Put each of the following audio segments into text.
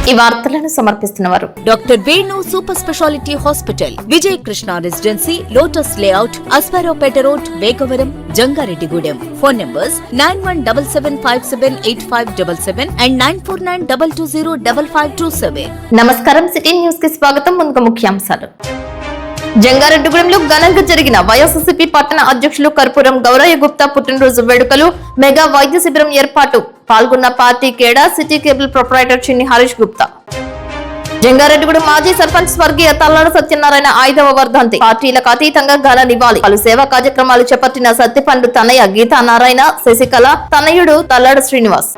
ఈ వార్తలను సమర్పిస్తున్నవారు doctor Venu super speciality hospital, Vijay Krishna residency, lotus layout, Aswaraopeta road, Vegavaram, Jangareddygudem. Phone numbers 9177578577 and 9492205527. నమస్కారం. సిటీ న్యూస్ కి స్వాగతం. ముందుగా ముఖ్యాంశాలు. జంగారెడ్డిగూడెంలో ఘనంగా జరిగిన వైఎస్ఆర్సీపీ పట్టణ అధ్యక్షులు కర్పూరం గౌరయ్య గుప్తా పుట్టినరోజు వేడుకలు, మెగా వైద్య శిబిరం ఏర్పాటు. పాల్గొన్న పార్టీ కేడా సిటీ కేబుల్ ప్రొపరైటర్ చిన్ని హరీష్ గుప్తా. జంగారెడ్డిగూడెం మాజీ సర్పంచ్ స్వర్గీయ తల్లాడ సత్యనారాయణ 5వ వర్ధంతి. పార్టీలకు అతీతంగా ఘన నివాళి. పలు సేవా కార్యక్రమాలు చేపట్టిన సత్యపండు తనయ్య గీతా నారాయణ, శశికళ తనయుడు తల్లాడ శ్రీనివాస్.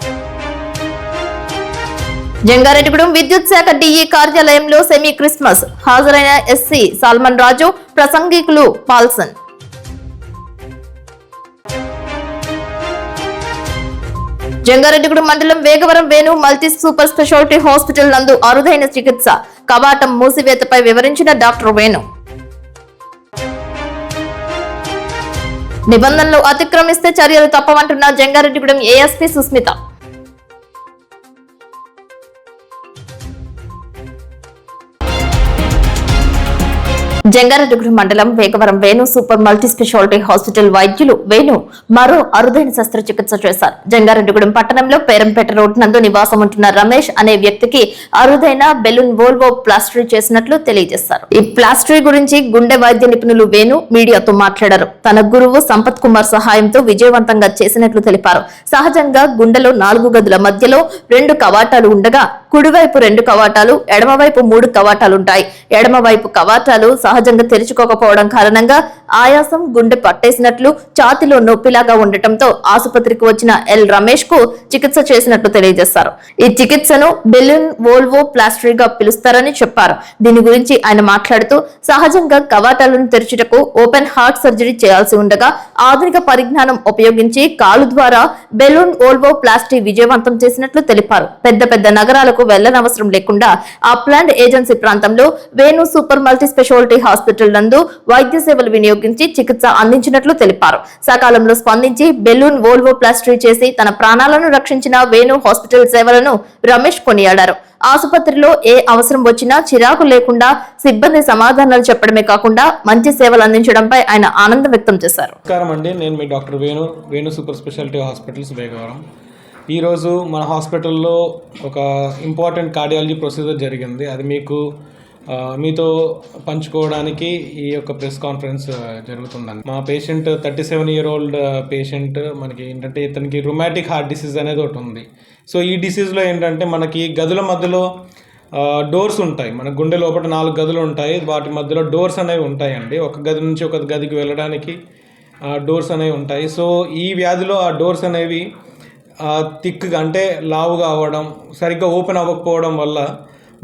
జంగారెడ్డిగూడెం విద్యుత్ శాఖ డిఈ కార్యాలయంలో సెమీ క్రిస్మస్. హాజరైన ఎస్సీ సాల్మన్ రాజు, ప్రసంగికులు పాల్సన్. జంగారెడ్డిగూడెం మండలం Vegavaram Venu multi super speciality hospital నందు అరుదైన చికిత్స. కవాటం మూసివేతపై వివరించిన డాక్టర్ వేణు. నిబంధనలు అతిక్రమిస్తే చర్యలు తప్పవంటున్న జంగారెడ్డిగూడెం ఏఎస్పీ సుస్మిత. జంగారెడ్డిగూడెం మండలం Vegavaram Venu super multi speciality hospital వైద్యులు వేణు మరో అరుదైన శస్త్రచికిత్స చేశారు. జంగారెడ్డిగూడెం పట్టణంలో పేరంపేట రోడ్ నందు నివాసం ఉంటున్న రమేష్ అనే వ్యక్తికి అరుదైన బెలూన్ వోల్వో ప్లాస్టరీ చేసినట్లు తెలియజేశారు. ఈ ప్లాస్టరీ గురించి గుండె వైద్య నిపుణులు వేణు మీడియాతో మాట్లాడారు. తన గురువు సంపత్ కుమార్ సహాయంతో విజయవంతంగా చేసినట్లు తెలిపారు. సహజంగా గుండెలో 4 గదుల మధ్యలో 2 కవాటాలు ఉండగా కుడివైపు 2 కవాటాలు, ఎడమవైపు 3 కవాటాలుంటాయి. ఎడమవైపు కవాటాలు సహజంగా తెరుచుకోకపోవడం కారణంగా ఆయాసం, గుండె పట్టేసినట్లు, ఛాతిలో నొప్పిలాగా ఉండటంతో ఆసుపత్రికి వచ్చిన ఎల్ రమేష్ కు చికిత్స చేసినట్లు తెలియజేశారు. ఈ చికిత్సను బెలూన్ వోల్వో ప్లాస్టరీగా పిలుస్తారని చెప్పారు. దీని గురించి ఆయన మాట్లాడుతూ సహజంగా కవాటాలను తెరుచుటకు ఓపెన్ హార్ట్ సర్జరీ చేయాల్సి ఉండగా ఆధునిక పరిజ్ఞానం ఉపయోగించి కాలు ద్వారా బెలూన్ వోల్వో ప్లాస్టరీ విజయవంతం చేసినట్లు తెలిపారు. పెద్ద పెద్ద నగరాలకు వెళ్లనవసరం లేకుండా ఆ ప్లాంట్ ఏజెన్సీ ప్రాంతంలో Venu super multi speciality hospital నందు వైద్య సేవలు వినియోగించి చికిత్స అందించినట్లు తెలిపారు. సకాలంలో స్పందించి బెలూన్ వోల్వో ప్లాస్టరీ చేసి తన ప్రాణాలను రక్షించిన వేణు హాస్పిటల్ సేవలను రమేష్ కొనియాడారు. ఆసుపత్రిలో ఏ అవసరం వచ్చినా చిరాకు లేకుండా సిబ్బంది సమాధానాలు చెప్పడమే కాకుండా మంచి సేవలు అందించడంపై ఆయన ఆనందం వ్యక్తం చేశారు. నమస్కారం అండి, నేను మీ doctor Venu super speciality hospitals Vegavaram. ఈరోజు మన హాస్పిటల్లో ఒక ఇంపార్టెంట్ కార్డియాలజీ ప్రొసీజర్ జరిగింది. అది మీతో పంచుకోవడానికి ఈ యొక్క ప్రెస్ కాన్ఫరెన్స్ జరుగుతుందండి. మా పేషెంట్ 37-year-old పేషెంట్. మనకి ఏంటంటే ఇతనికి రుమాటిక్ హార్ట్ డిసీజ్ అనేది ఒకటి ఉంది. సో ఈ డిసీజ్లో ఏంటంటే మనకి గదుల మధ్యలో డోర్స్ ఉంటాయి. మన గుండె లోపల 4 గదులు ఉంటాయి. వాటి మధ్యలో డోర్స్ అనేవి ఉంటాయండి. ఒక గది నుంచి ఒక గదికి వెళ్ళడానికి డోర్స్ అనేవి ఉంటాయి. సో ఈ వ్యాధిలో ఆ డోర్స్ అనేవి థిక్గా అంటే లావుగా అవ్వడం, సరిగ్గా ఓపెన్ అవ్వకపోవడం వల్ల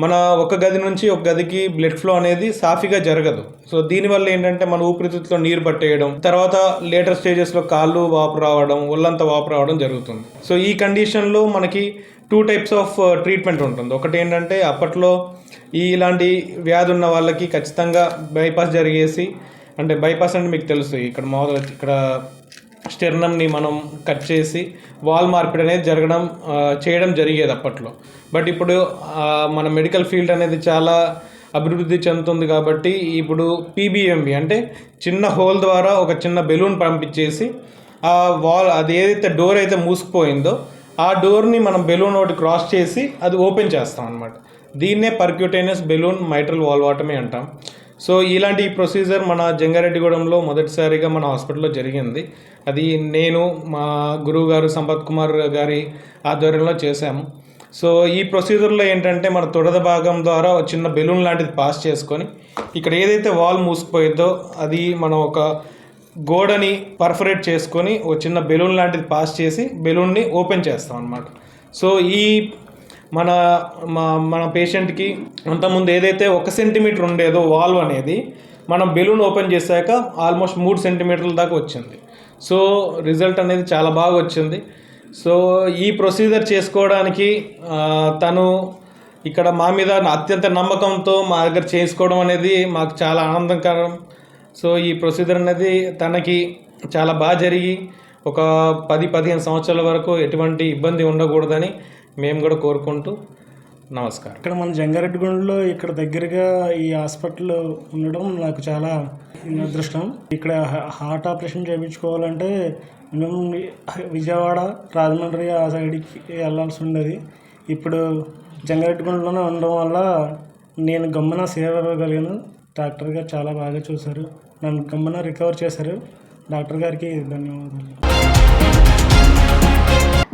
మన ఒక గది నుంచి ఒక గదికి బ్లడ్ ఫ్లో అనేది సాఫీగా జరగదు. సో దీనివల్ల ఏంటంటే మన ఊపిరితిత్తులో నీరు పట్టేయడం, తర్వాత లేటర్ స్టేజెస్లో కాళ్ళు వాపు రావడం, ఒళ్ళంతా వాపు రావడం జరుగుతుంది. సో ఈ కండిషన్లో మనకి 2 types ఆఫ్ ట్రీట్మెంట్ ఉంటుంది. ఒకటి ఏంటంటే అప్పట్లో ఇలాంటి వ్యాధి ఉన్న వాళ్ళకి ఖచ్చితంగా బైపాస్ జరిగేసి, అంటే బైపాస్ అంటే మీకు తెలుసు, ఇక్కడ స్టెర్నమ్ని మనం కట్ చేసి వాల్ మార్పిడి అనేది చేయడం జరిగేది అప్పట్లో. బట్ ఇప్పుడు మన మెడికల్ ఫీల్డ్ అనేది చాలా అభివృద్ధి చెందుతుంది కాబట్టి ఇప్పుడు పీబీఎంబీ అంటే చిన్న హోల్ ద్వారా ఒక చిన్న బెలూన్ పంపించేసి ఆ వాల్, అది ఏదైతే డోర్ అయితే మూసుకుపోయిందో ఆ డోర్ని మనం బెలూన్ ఒకటి క్రాస్ చేసి అది ఓపెన్ చేస్తాం అన్నమాట. దీన్నే పర్క్యూటేనియస్ బెలూన్ మైట్రల్ వాల్వాటమీ అంటాం. సో ఇలాంటి ప్రొసీజర్ మన జంగారెడ్డిగూడెంలో మొదటిసారిగా మన హాస్పిటల్లో జరిగింది. అది నేను, మా గురువు గారు సంపత్ కుమార్ గారి ఆధ్వర్యంలో చేశాము. సో ఈ ప్రొసీజర్లో ఏంటంటే మన తొడద భాగం ద్వారా చిన్న బెలూన్ లాంటిది పాస్ చేసుకొని ఇక్కడ ఏదైతే వాల్ మూసుకుపోయిందో అది మనం ఒక గోడని పర్ఫరేట్ చేసుకొని ఒక చిన్న బెలూన్ లాంటిది పాస్ చేసి బెలూన్ని ఓపెన్ చేస్తాం అన్నమాట. సో ఈ మన పేషెంట్కి అంతకుముందు ఏదైతే 1 సెంటీమీటర్ ఉండేదో వాల్వ్ అనేది మనం బెలూన్ ఓపెన్ చేశాక ఆల్మోస్ట్ 3 సెంటీమీటర్ల దాకా వచ్చింది. సో రిజల్ట్ అనేది చాలా బాగా వచ్చింది. సో ఈ ప్రొసీజర్ చేసుకోవడానికి తను ఇక్కడ మా మీద అత్యంత నమ్మకంతో మా దగ్గర చేసుకోవడం అనేది మాకు చాలా ఆనందకరం. సో ఈ ప్రొసీజర్ అనేది తనకి చాలా బాగా జరిగి ఒక 10-15 సంవత్సరాల వరకు ఎటువంటి ఇబ్బంది ఉండకూడదని మేము కూడా కోరుకుంటూ నమస్కారం. ఇక్కడ మన జంగారెడ్డిగూడెంలో ఇక్కడ దగ్గరగా ఈ హాస్పిటల్ ఉండడం నాకు చాలా అదృష్టం. ఇక్కడ హార్ట్ ఆపరేషన్ చేయించుకోవాలంటే మేము విజయవాడ, రాజమండ్రి ఆ సైడ్కి వెళ్ళాల్సి ఉండేది. ఇప్పుడు జంగారెడ్డిగూడెంలోనే ఉండడం వల్ల నేను గమ్మున సేవ ఇవ్వగలిగాను. డాక్టర్ గారు చాలా బాగా చూశారు, నన్ను గమ్మున రికవర్ చేశారు. డాక్టర్ గారికి ధన్యవాదాలు.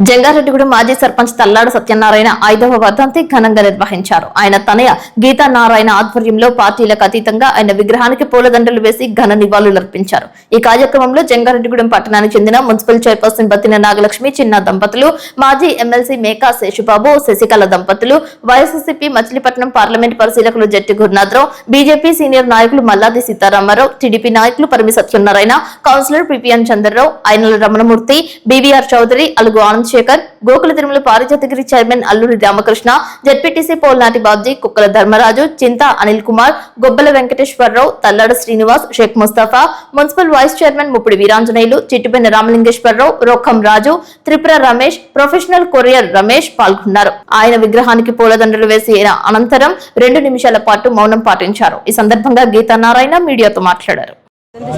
జంగారెడ్డిగూడెం మాజీ సర్పంచ్ తల్లాడ సత్యనారాయణ 5వ వర్ధంతి ఘనంగా నిర్వహించారు. ఆయన తనయ గీతా నారాయణ ఆధ్వర్యంలో పార్టీలకు అతీతంగా ఆయన విగ్రహానికి పూలదండలు వేసి ఘన నివాళులర్పించారు. ఈ కార్యక్రమంలో జంగారెడ్డిగూడెం పట్టణానికి చెందిన మున్సిపల్ చైర్పర్సన్ బత్తిన నాగలక్ష్మి, చిన్న దంపతులు, మాజీ ఎమ్మెల్సీ మేకా శేషుబాబు, శశికళ దంపతులు, వైఎస్ఆర్సీపీ మచిలీపట్నం పార్లమెంట్ పరిశీలకులు జట్టి గురునాథరావు, బీజేపీ సీనియర్ నాయకులు మల్లాది సీతారామారావు, టీడీపీ నాయకులు Parimi Satyanarayana, councillor PPN Chandrarao, Ainala Ramanamurthy, BVR Chowdary, Alugu Anand Sekhar, Gokula Tirumala Parijathagiri chairman Alluri Ramakrishna, ZPTC Polnati Babji, Kukkala Dharmaraju, Chinta Anil Kumar, Gobbala Venkateswararao, Thallada Srinivas, Sheikh Mustafa, municipal vice chairman Muppidi Veeranjaneyulu, Chittipenna Ramalingeswararao, Rokham Raju, Tripura Ramesh, professional courier Ramesh పాల్గొన్నారు. ఆయన విగ్రహానికి పూలదండలు వేసిన అనంతరం 2 నిమిషాల పాటు మౌనం పాటించారు. ఈ సందర్భంగా గీతా నారాయణ మీడియాతో మాట్లాడారు.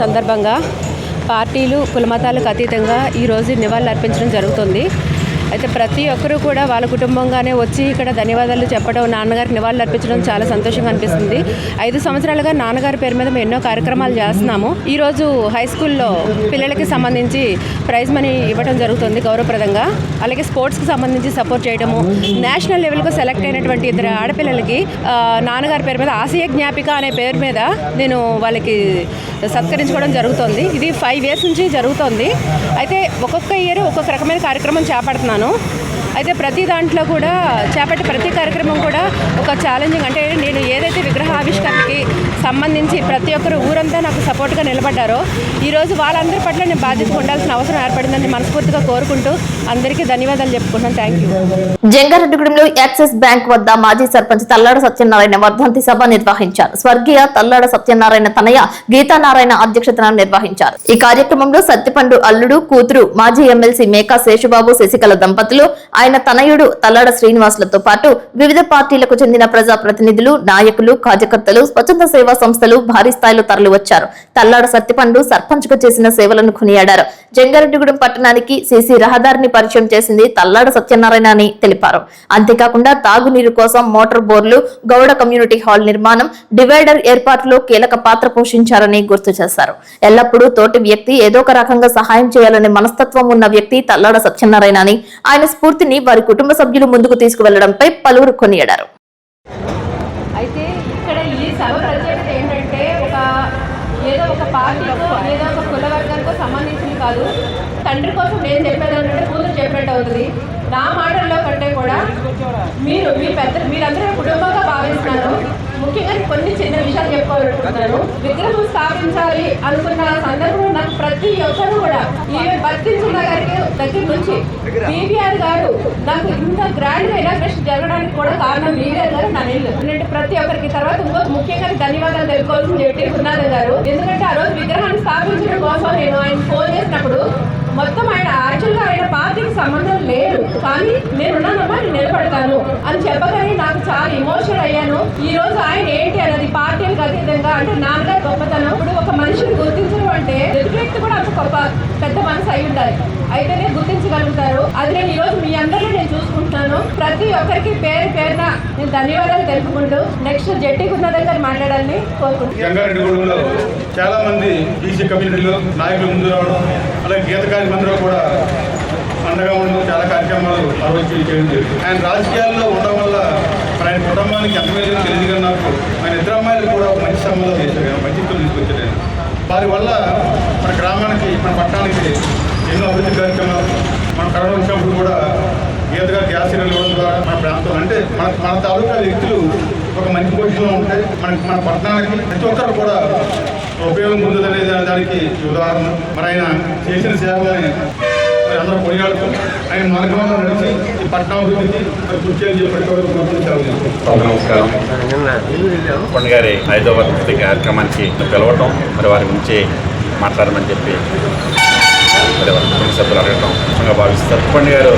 సందర్భంగా పార్టీలు కులమతాలకు అతీతంగా ఈరోజు నివాళులు అర్పించడం జరుగుతుంది. అయితే ప్రతి ఒక్కరూ కూడా వాళ్ళ కుటుంబంగానే వచ్చి ఇక్కడ ధన్యవాదాలు చెప్పడం, నాన్నగారికి నివాళులు అర్పించడం చాలా సంతోషంగా అనిపిస్తుంది. 5 సంవత్సరాలుగా నాన్నగారి పేరు మీద మేము ఎన్నో కార్యక్రమాలు చేస్తున్నాము. ఈరోజు హై స్కూల్లో పిల్లలకి సంబంధించి ప్రైజ్ మనీ ఇవ్వడం జరుగుతుంది గౌరవప్రదంగా. అలాగే స్పోర్ట్స్కి సంబంధించి సపోర్ట్ చేయడము, నేషనల్ లెవెల్కు సెలెక్ట్ అయినటువంటి 2 ఆడపిల్లలకి నాన్నగారి పేరు మీద ఆసియా జ్ఞాపిక అనే పేరు మీద నేను వాళ్ళకి సత్కరించుకోవడం జరుగుతుంది. ఇది 5 ఇయర్స్ నుంచి జరుగుతుంది. అయితే ఒక్కొక్క ఇయర్ ఒక్కొక్క రకమైన కార్యక్రమం చేపడుతున్నాను. అయితే ప్రతి దాంట్లో కూడా చేపట్టే ప్రతి కార్యక్రమం కూడా ఒక ఛాలెంజింగ్, అంటే నేను ఏదైతే విగ్రహావిష్కరణకి సంబంధించి ప్రతి ఒక్కరు ఊరంతా నాకు సపోర్ట్గా నిలబడ్డారో ఈరోజు వాళ్ళందరి పట్ల నేను బాధ్యతగా ఉండాల్సిన అవసరం ఏర్పడిందని మనస్ఫూర్తిగా కోరుకుంటూ అందరికీ ధన్యవాదాలు చెప్పుకుంటున్నాను. Thank you. జంగారెడ్డిగూడెంలో యాక్సిస్ బ్యాంక్ వద్ద మాజీ సర్పంచ్ తల్లాడ సత్యనారాయణ వర్ధంతి సభ నిర్వహించారు. స్వర్గీయ తల్లాడ సత్యనారాయణ తనయ గీతా నారాయణ అధ్యక్షతన నిర్వహించారు. ఈ కార్యక్రమంలో సత్తిపండు అల్లుడు, కూతురు, మాజీ ఎమ్మెల్సీ మేకా శేషుబాబు, శశికళ దంపతులు, ఆయన తనయుడు తల్లాడ శ్రీనివాసులతో పాటు వివిధ పార్టీలకు చెందిన ప్రజాప్రతినిధులు, నాయకులు, కార్యకర్తలు, స్వచ్ఛంద సేవా సంస్థలు భారీ స్థాయిలో తరలివచ్చారు. తల్లాడ సత్తిపండు సర్పంచ్ గా చేసిన సేవలను కొనియాడారు. జంగారెడ్డిగూడెం పట్టణానికి సీసీ రహదారిని పరిచయం చేసింది తల్లాడ సత్యనారాయణ అని తెలిపారు. అంతేకాకుండా తాగునీరు కోసం మోటార్ బోర్లు, గౌడ కమ్యూనిటీ హాల్ నిర్మాణం, డివైడర్ ఏర్పాటులో కీలక పాత్ర పోషించారని గుర్తు చేశారు. ఎల్లప్పుడూ తోటి వ్యక్తి ఏదో ఒక రకంగా సహాయం చేయాలనే మనస్తత్వం ఉన్న వ్యక్తి తల్లాడ సత్యనారాయణ అని, ఆయన స్ఫూర్తిని వారి కుటుంబ సభ్యులు ముందుకు తీసుకువెళ్లడంపై పలువురు కొనియాడారు. అయితే ఇక్కడ ఈ సభ ప్రత్యేకత ఏంటంటే ఏదో ఒక పార్టీకో ఏదో ఒక కుల వర్గానికో సంబంధించింది కాదు. తండ్రి కోసం నేను చెప్పేది ఏంటంటే కూతురు చెప్పినట్టు అవుతుంది. నా మాటల్లో కంటే కూడా మీరందరూ కుటుంబంగా భావిస్తున్నారు. ముఖ్యంగా కొన్ని చిన్న విషయాలు చెప్పుకోవాలనుకుంటున్నాను. విగ్రహం స్థాపించాలి అనుకున్న సందర్భంలో నాకు ప్రతి ఒక్కరు కూడా ఈవెన్ బత్తిన గారికి దగ్గర నుంచి బీవీఆర్ గారు నాకు ఇంత గ్రాండ్ గా ఇనాగ్రేషన్ జరగడానికి కూడా కారణం బీవీఆర్ గారు నా ఇల్లు. ఎందుకంటే ప్రతి ఒక్కరికి తర్వాత ఇంకొక ముఖ్యంగా ధన్యవాదాలు తెలుసుకోవాల్సింది జట్టి గురునాథ్ గారు. ఎందుకంటే ఆ రోజు విగ్రహాన్ని స్థాపించడం కోసం నేను ఆయన ఫోన్ చేసినప్పుడు మొత్తం ఆయన యాక్చువల్గా ఆయన పార్టీకి సంబంధం లేదు, కానీ నేనున్నానమ్మా, నేను నిలబడతాను అని చెప్పగానే నాకు చాలా ఇమోషనల్ అయ్యాను. ఈ రోజు ఆయన ఏంటి అన్నది పార్టీలకు అతీతంగా, అంటే నాన్నగారు గొప్పతనం. ఇప్పుడు ఒక మనిషిని గుర్తించడం అంటే ఎదుటి వ్యక్తి కూడా అంత గొప్ప పెద్ద మనసు అయి ఉండాలి, అయితేనే గుర్తించగలుగుతారు. అది నేను ఈ రోజు మీ అందరిలో నేను చూసుకుంటున్నాను. ప్రతి ఒక్కరికి పేరున నేను ధన్యవాదాలు తెలుపుకుంటూ నెక్స్ట్ జట్టి గురునాథ్ గారు మాట్లాడాలని కోరుకుంటున్నాను. చాలా మంది బీసీ కమ్యూనిటీలో నాయకులు ముందు రావడం, అలాగే గీతకారి మందిలో కూడా అండగా ఉండడం, చాలా కార్యక్రమాలు ఆలోచన చేయడం జరిగింది. ఆయన రాజకీయాల్లో ఉండడం వల్ల ఆయన కుటుంబానికి ఎంత మేలు తెలియదు, కానీ నాకు ఆయన 2 అమ్మాయిలు కూడా మంచి సంబంధాలు చేశారు, మంచితో తీసుకొచ్చారు. వారి వల్ల మన గ్రామానికి, మన పట్టణానికి ఎన్నో అభివృద్ధి కార్యక్రమాలు, మన కరోనా వచ్చినప్పుడు కూడా గీతగా గ్యాస్ సిలిండర్ ఇవ్వడం ద్వారా మన ప్రాంతం అంటే మన తాలూకా వ్యక్తులు ఒక మంచి పొజిషన్లో ఉంటే మన పట్టణానికి ప్రతి ఒక్కరు కూడా ఉపయోగం పొందుదనే దానికి ఉదాహరణ. మరి ఆయన చేసిన సేవలని అందరూ కొనియాడుతూ ఆయన మార్గంలో నడిచి ఈ పట్టణం అభివృద్ధికి కృషి చేయాలని చెప్పి నమస్కారం. పండు గారి 5వ వర్ధంతి కార్యక్రమానికి పిలవటం, మరి వారి గురించి మాట్లాడమని చెప్పి మరి వారి కుటుంబ సభ్యులు అడగటం భావిస్తారు. పండు గారు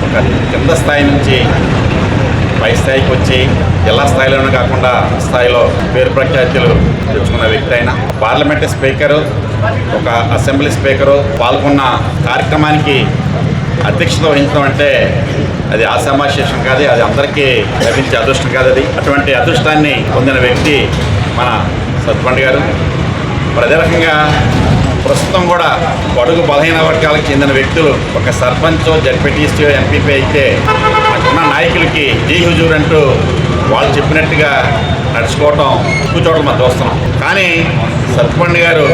ఒక కింద స్థాయి నుంచి పై స్థాయికి వచ్చి జిల్లా స్థాయిలోనే కాకుండా స్థాయిలో పేరు ప్రఖ్యాతులు తెచ్చుకున్న వ్యక్తి అయినా పార్లమెంటు స్పీకరు, ఒక అసెంబ్లీ స్పీకరు పాల్గొన్న కార్యక్రమానికి అధ్యక్షత వహించడం అంటే అది ఆశామాశేషం కాదు, అది అందరికీ లభించే అదృష్టం కాదు. అది అటువంటి అదృష్టాన్ని పొందిన వ్యక్తి మన సత్పండ్ గారు. మరి అదే రకంగా ప్రస్తుతం కూడా బడుగు బలహీన వర్గాలకు చెందిన వ్యక్తులు ఒక సర్పంచ్, జడ్పీటీసీ, ఎంపీపీ అయితే అక్కడున్న నాయకులకి జీ హుజూర్ అంటూ వాళ్ళు చెప్పినట్టుగా నడుచుకోవటం ఎక్కువ చోట్ల మనం చూస్తున్నాం. కానీ సత్పండ్ గారు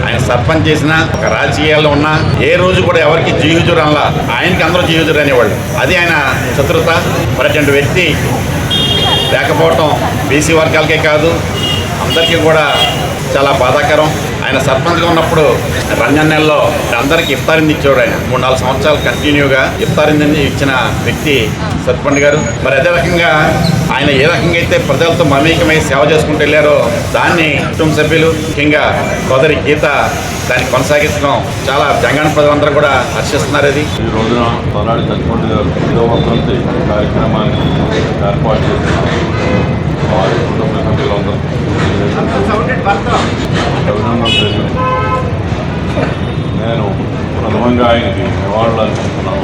ఆయన సర్పంచ్ చేసిన ఒక రాజకీయాల్లో ఉన్న ఏ రోజు కూడా ఎవరికి జీ హుజూర్ అనలా, ఆయనకి అందరూ జీ హుజూర్ అనేవాళ్ళు. అది ఆయన చతురత. మరి అటువంటి వ్యక్తి లేకపోవటం బీసీ వర్గాలకే కాదు అందరికీ కూడా చాలా బాధాకరం. ఆయన సర్పంచ్గా ఉన్నప్పుడు రంజాన్ నెలలో అందరికీ ఇఫ్తారింది ఇచ్చేవాడు. ఆయన 3-4 సంవత్సరాలు కంటిన్యూగా ఇఫ్తారింది ఇచ్చిన వ్యక్తి సత్పండ్ గారు. మరి అదే రకంగా ఆయన ఏ రకంగా అయితే ప్రజలతో మమేకమై సేవ చేసుకుంటూ వెళ్ళారో దాన్ని కుటుంబ సభ్యులు, ముఖ్యంగా సోదరి గీత దాన్ని కొనసాగించడం చాలా జంగాణ ప్రజలందరూ కూడా హర్షిస్తున్నారు. అది ఈ రోజున తలాడి సత్పండ్ గారు 5వ వర్ధంతి కార్యక్రమాన్ని ఏర్పాటు చేసిన వారి కుటుంబ సభ్యులందరూ అభినందనలు తెలియదు. నేను ప్రథమంగా ఆయనకి నివాళులు అర్పిస్తున్నాను.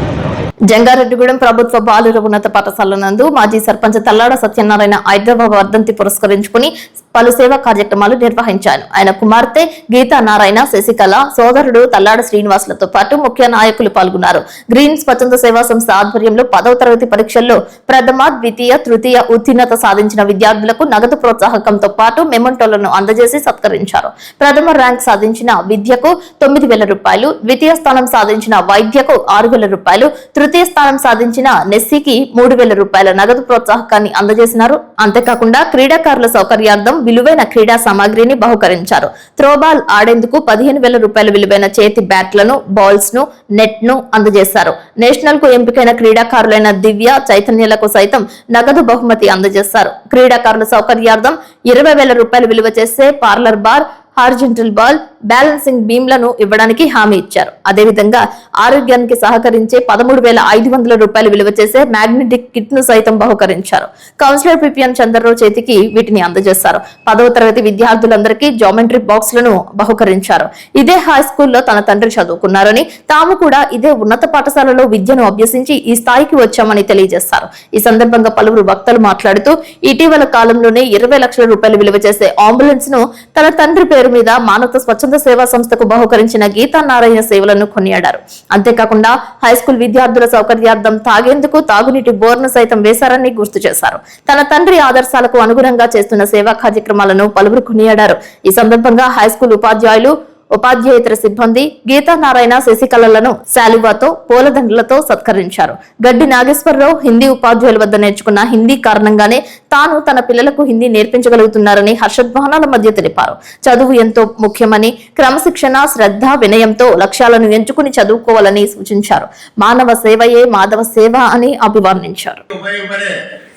జంగారెడ్డిగూడెం ప్రభుత్వ బాలుర ఉన్నత పాఠశాల నందు మాజీ సర్పంచ్ తల్లాడ సత్యనారాయణ 5వ వర్ధంతి పురస్కరించుకుని పలు సేవా కార్యక్రమాలు నిర్వహించారు. ఆయన కుమార్తె గీతా నారాయణ, శశికళ, సోదరుడు తల్లాడ శ్రీనివాసులతో పాటు ముఖ్య నాయకులు పాల్గొన్నారు. గ్రీన్ స్వచ్ఛంద సేవా సంస్థ ఆధ్వర్యంలో 10వ తరగతి పరీక్షల్లో ప్రథమ, ద్వితీయ, తృతీయ ఉత్తీర్ణత సాధించిన విద్యార్థులకు నగదు ప్రోత్సాహకంతో పాటు మెమంటోలను అందజేసి సత్కరించారు. ప్రథమ ర్యాంక్ సాధించిన విద్యకు 9,000 రూపాయలు, ద్వితీయ స్థానం సాధించిన వైద్యకు 6,000 రూపాయలు, తృతీయ స్థానం సాధించిన నెస్సీకి 3,000 రూపాయల నగదు ప్రోత్సాహకాన్ని అందజేసినారు. అంతేకాకుండా క్రీడాకారుల సౌకర్యార్థం విలువైన క్రీడా సామాగ్రిని బహుకరించారు. త్రోబాల్ ఆడేందుకు 15,000 రూపాయల విలువైన చేతి బ్యాట్లను, బాల్స్ ను, నెట్ ను అందజేశారు. నేషనల్ కు ఎంపికైన క్రీడాకారులైన దివ్య, చైతన్యలకు సైతం నగదు బహుమతి అందజేశారు. క్రీడాకారుల సౌకర్యార్థం 20,000 రూపాయలు విలువ చేసే parallel bar, horizontal bar, balancing బీమ్లను ఇవ్వడానికి హామీ ఇచ్చారు. అదేవిధంగా ఆరోగ్యానికి సహకరించే 13,500 రూపాయలు విలువ చేసే మ్యాగ్నెటిక్ కిట్ ను సైతం బహుకరించారు. కౌన్సిలర్ పిపిఎన్ చంద్రరావు చేతికి వీటిని అందజేశారు. 10వ తరగతి విద్యార్థులందరికీ జామెట్రీ బాక్స్ లను బహుకరించారు. ఇదే హై స్కూల్లో తన తండ్రి చదువుకున్నారని, తాము కూడా ఇదే ఉన్నత పాఠశాలలో విద్యను అభ్యసించి ఈ స్థాయికి వచ్చామని తెలియజేశారు. ఈ సందర్భంగా పలువురు వక్తలు మాట్లాడుతూ ఇటీవల కాలంలోనే 20 లక్షల రూపాయలు విలువ చేసే అంబులెన్స్ ను తన తండ్రి పేరు మీద మానవత స్వచ్ఛంద సేవా సంస్థకు బహుకరించిన గీతా నారాయణ సేవలను కొనియాడారు. అంతేకాకుండా హైస్కూల్ విద్యార్థుల సౌకర్యార్థం తాగేందుకు తాగునీటి బోర్ను సైతం వేశారని గుర్తు చేశారు. తన తండ్రి ఆదర్శాలకు అనుగుణంగా చేస్తున్న సేవా కార్యక్రమాలను పలువురు కొనియాడారు. ఈ సందర్భంగా హైస్కూల్ ఉపాధ్యాయులు, ఉపాధ్యాయేతర సిబ్బంది గీతా నారాయణ, శశికళలను శాలువాతో, పూలదండలతో సత్కరించారు. గడ్డి నాగేశ్వరరావు హిందీ ఉపాధ్యాయుల వద్ద నేర్చుకున్న హిందీ కారణంగానే తాను తన పిల్లలకు హిందీ నేర్పించగలుగుతున్నారని హర్షధ్వానాల మధ్య తెలిపారు. చదువు ఎంతో ముఖ్యమని, క్రమశిక్షణ, శ్రద్ధ, వినయంతో లక్ష్యాలను ఎంచుకుని చదువుకోవాలని సూచించారు. మానవ సేవయే మాధవ సేవ అని అభివర్ణించారు.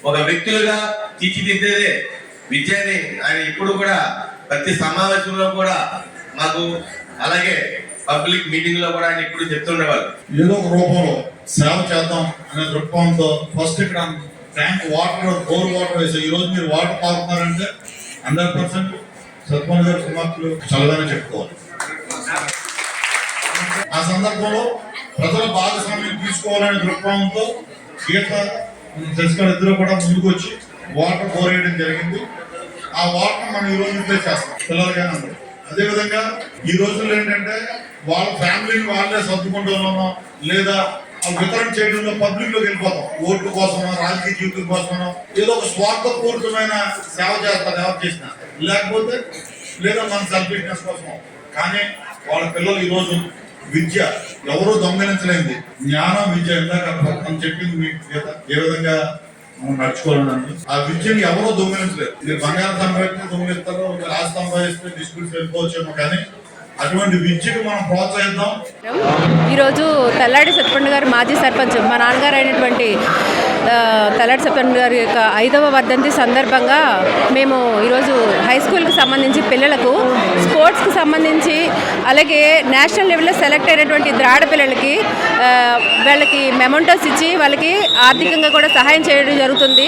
ఒక వ్యక్తులుగా తీర్చిదిద్దేదే విద్యని ఆయన ఇప్పుడు కూడా ప్రతి సమావేశంలో కూడా మాకు, అలాగే పబ్లిక్ మీటింగ్ లో కూడా ఆయన ఇప్పుడు చెప్తుండేవాళ్ళు. ఏదో ఒక రూపంలో సేవ చేద్దాం అనే దృక్పథంతో ఫస్ట్ ఇక్కడ ట్యాంక్ వాటర్, బోర్ వాటర్ వేసాం. ఈ రోజు మీరు వాటర్ తాగుతున్నారంటే 100% సత్పండ్ గారి కుమార్తెలు చల్లదని చెప్పుకోవాలి. ఆ సందర్భంలో ప్రజల భాగస్వామ్యం తీసుకోవాలనే దృక్పథంతో గీత, శశికళ ఇద్దరు కూడా ముందుకు వచ్చి వాటర్ బోర్ వేయడం జరిగింది. ఆ వాటర్ మనం ఈ రోజు రిప్లేస్ చేస్తాం పిల్లలుగానే అందరూ. అదేవిధంగా ఈ రోజుల్లో ఏంటంటే వాళ్ళ ఫ్యామిలీని వాళ్ళే సర్దుకుంటున్నామో లేదా వితరణ చేయడంలో పబ్లిక్ లోకి వెళ్ళిపోతాం. ఓట్ల కోసమో, రాజకీయ జీవితం కోసమో ఏదో ఒక స్వార్థపూరితమైన సేవ చేస్తారు ఎవరు చేసినా, లేకపోతే లేదా మన సెల్ఫిష్నెస్ కోసమో. కానీ వాళ్ళ పిల్లలు ఈరోజు విద్య ఎవరూ దొంగలించలేంది, జ్ఞానం, విద్య ఇందాక అని చెప్పింది మీకు ఏ విధంగా మనం నడుచుకోవాలండి. ఆ విద్యని ఎవరో దొంగలించలేదు. మీరు బంగారం సంపాదిస్తే దొంగలిస్తారు, ఆస్తి సంపాదిస్తే డిస్ప్యూట్స్ వెళ్ళిపోవచ్చేమో, కానీ అటువంటి విద్యకు మనం ప్రోత్సహిద్దాం. ఈరోజు తల్లాడి సత్పండ్ గారు మాజీ సర్పంచ్, మా నాన్నగారు అయినటువంటి తల్లాడి సత్పండ్ గారి యొక్క 5వ వర్ధంతి సందర్భంగా మేము ఈరోజు హై స్కూల్కి సంబంధించి పిల్లలకు స్పోర్ట్స్కి సంబంధించి, అలాగే నేషనల్ లెవెల్లో సెలెక్ట్ అయినటువంటి ఆడపిల్లలకి వాళ్ళకి మెమెంటోస్ ఇచ్చి వాళ్ళకి ఆర్థికంగా కూడా సహాయం చేయడం జరుగుతుంది.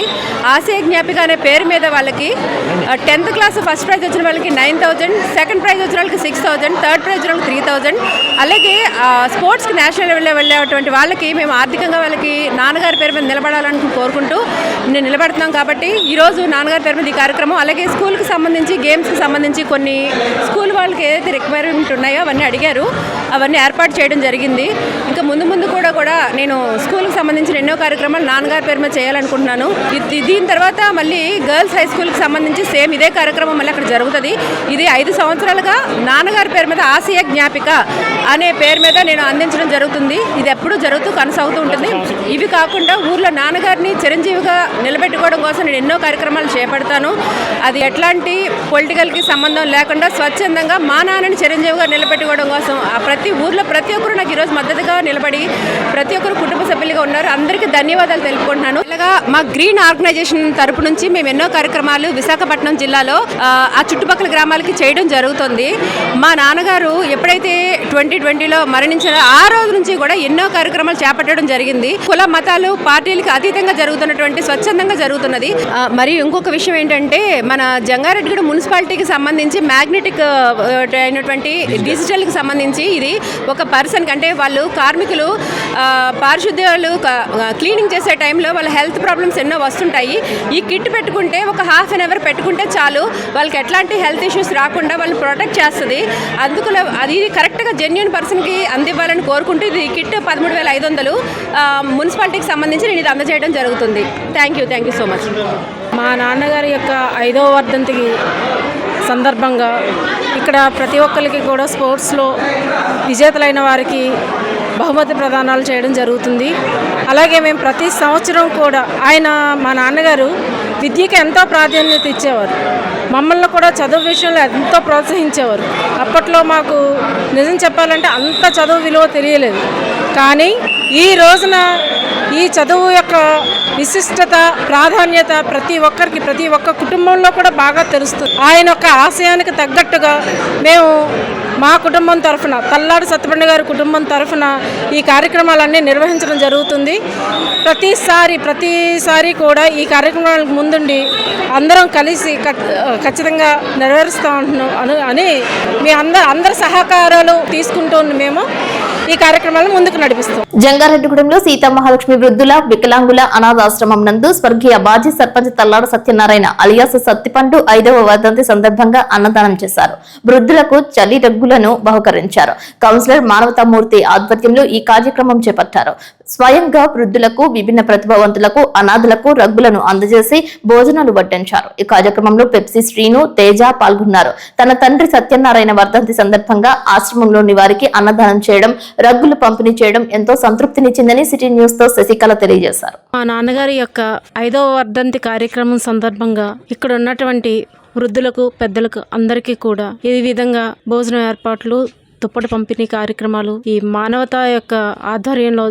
ఆశయ జ్ఞాపిక అనే పేరు మీద వాళ్ళకి 10th క్లాస్ ఫస్ట్ ప్రైజ్ వచ్చిన వాళ్ళకి 9,000, సెకండ్ ప్రైజ్ వచ్చిన వాళ్ళకి 6,000, థర్డ్ ప్రైజ్ వచ్చిన వాళ్ళకి 3,000. అలాగే స్పోర్ట్స్కి నేషనల్ లెవెల్లో వెళ్ళేటువంటి వాళ్ళకి మేము ఆర్థికంగా వాళ్ళకి నాన్నగారి పేరు మీద నిలబడాలని కోరుకుంటూ నేను నిలబడుతున్నాం. కాబట్టి ఈరోజు నాన్నగారి పేరు మీద ఈ కార్యక్రమం, అలాగే స్కూల్కి సంబంధించి గేమ్స్కి సంబంధించి కొన్ని స్కూల్ వాళ్ళకి ఏదైతే రిక్వైర్మెంట్ ఉన్నాయో అవన్నీ అడిగారు, అవన్నీ ఏర్పాటు చేయడం జరిగింది. ఇంకా ముందు కూడా నేను స్కూల్కి సంబంధించిన ఎన్నో కార్యక్రమాలు నాన్నగారి పేరు మీద చేయాలనుకుంటున్నాను. దీని తర్వాత మళ్ళీ గర్ల్స్ హై స్కూల్కి సంబంధించి సేమ్ ఇదే కార్యక్రమం మళ్ళీ అక్కడ జరుగుతుంది. ఇది 5 సంవత్సరాలుగా నాన్నగారి పేరు మీద ఆశయ జ్ఞాపిక అనే పేరు మీద నేను అందించడం జరుగుతుంది. ఇది ఎప్పుడూ జరుగుతూ కొనసాగుతూ ఉంటుంది. ఇవి కాకుండా ఊర్లో నాన్నగారిని చిరంజీవిగా నిలబెట్టుకోవడం కోసం నేను ఎన్నో కార్యక్రమాలు చేపడతాను. అది ఎట్లాంటి పొలిటికల్కి సంబంధం లేకుండా స్వచ్ఛందంగా మా నాన్నని చిరంజీవిగా నిలబెట్టుకోవడం కోసం ప్రతి ఊర్లో ప్రతి ఒక్కరు నాకు ఈరోజు మద్దతుగా నిలబడి ప్రతి ఒక్కరు కుటుంబ సభ్యులుగా ఉన్నారు. అందరికీ ధన్యవాదాలు తెలుపుకుంటున్నాను. ఇలాగా మా గ్రీన్ ఆర్గనైజేషన్ తరపు నుంచి మేము ఎన్నో కార్యక్రమాలు విశాఖపట్నం జిల్లాలో ఆ చుట్టుపక్కల గ్రామాలకి చేయడం జరుగుతుంది. మా నాన్నగారు ఎప్పుడైతే 2020లో మరణించిన ఆ రోజు నుంచి కూడా ఎన్నో కార్యక్రమాలు చేపట్టడం జరిగింది. కుల మతాలు పార్టీలకు అతీతంగా జరుగుతున్నటువంటి స్వచ్ఛందంగా జరుగుతున్నది. మరియు ఇంకొక విషయం ఏంటంటే మన జంగారెడ్డిగూడెం మున్సిపాలిటీకి సంబంధించి మ్యాగ్నెటిక్ అయినటువంటి డిజిటల్కి సంబంధించి ఇది ఒక పర్సన్కి అంటే వాళ్ళు కార్మికులు పారిశుద్ధ్యాలు క్లీనింగ్ చేసే టైంలో వాళ్ళ హెల్త్ ప్రాబ్లమ్స్ ఎన్నో వస్తుంటాయి. ఈ కిట్ పెట్టుకుంటే ఒక ½ an hour పెట్టుకుంటే చాలు వాళ్ళకి ఎట్లాంటి హెల్త్ ఇష్యూస్ రాకుండా వాళ్ళని ప్రొటెక్ట్ చేస్తుంది. అందుకు అది కరెక్ట్గా జెన్యూన్ పర్సన్కి అందివ్వాలని కోరుకుంటూ ఇది కిట్ 13,500 మున్సిపాలిటీకి సంబంధించి నేను ఇది అందజేయడం జరుగుతుంది. Thank you so much. మా నాన్నగారి యొక్క 5వ వర్ధంతికి సందర్భంగా ఇక్కడ ప్రతి ఒక్కరికి కూడా స్పోర్ట్స్లో విజేతలైన వారికి బహుమతి ప్రదానాలు చేయడం జరుగుతుంది. అలాగే మేము ప్రతి సంవత్సరం కూడా మా నాన్నగారు విద్యకి ఎంతో ప్రాధాన్యత ఇచ్చేవారు. మమ్మల్ని కూడా చదువు విషయంలో ఎంతో ప్రోత్సహించేవారు. అప్పట్లో మాకు నిజం చెప్పాలంటే అంత చదువు విలువ తెలియలేదు. కానీ ఈ రోజున ఈ చదువు యొక్క విశిష్టత ప్రాధాన్యత ప్రతి ఒక్కరికి ప్రతి ఒక్క కుటుంబంలో కూడా బాగా తెలుస్తుంది. ఆయన యొక్క ఆశయానికి తగ్గట్టుగా మేము మా కుటుంబం తరఫున తల్లాడు సత్యపండు గారి కుటుంబం తరఫున ఈ కార్యక్రమాలన్నీ నిర్వహించడం జరుగుతుంది. ప్రతిసారి కూడా ఈ కార్యక్రమాలకు ముందుండి అందరం కలిసి ఖచ్చితంగా నెరవేరుస్తాం అని మీ అందరి సహకారాలు తీసుకుంటూ మేము ఈ కార్యక్రమాలను ముందుకు నడిపిస్తాం. జంగారెడ్డిగూడెంలో సీతామహాలక్ష్మి వృద్ధుల వికలాంగుల అనాథాశ్రమం నందు స్వర్గీయ మాజీ సర్పంచ్ తల్లాడు సత్యనారాయణ అలియాస్ సత్తిపండు 5వ వర్ధంతి సందర్భంగా అన్నదానం చేశారు. వృద్ధులకు చలి రగ్గులను బహుకరించారు. కౌన్సిలర్ మానవతామూర్తి ఆధ్వర్యంలో ఈ కార్యక్రమం చేపట్టారు. స్వయంగా వృద్ధులకు విభిన్న ప్రతిభావంతులకు అనాథులకు రగ్గులను అందజేసి భోజనాలు వడ్డించారు. ఈ కార్యక్రమంలో పెప్సీ శ్రీను తేజ పాల్గొన్నారు. తన తండ్రి సత్యనారాయణ వర్ధంతి సందర్భంగా ఆశ్రమంలోని వారికి అన్నదానం చేయడం, రగ్గులు పంపిణీ చేయడం ఎంతో సంతృప్తినిచ్చిందని సిటీ న్యూస్ తో శశికళ తెలియజేశారు. మా నాన్నగారి యొక్క 5వ వర్ధంతి కార్యక్రమం సందర్భంగా ఇక్కడ ఉన్నటువంటి వృద్ధులకు పెద్దలకు అందరికీ కూడా ఈ విధంగా భోజన ఏర్పాట్లు దుప్పటి పంపిణీ కార్యక్రమాలు ఈ మానవత యొక్క ఆధ్వర్యంలో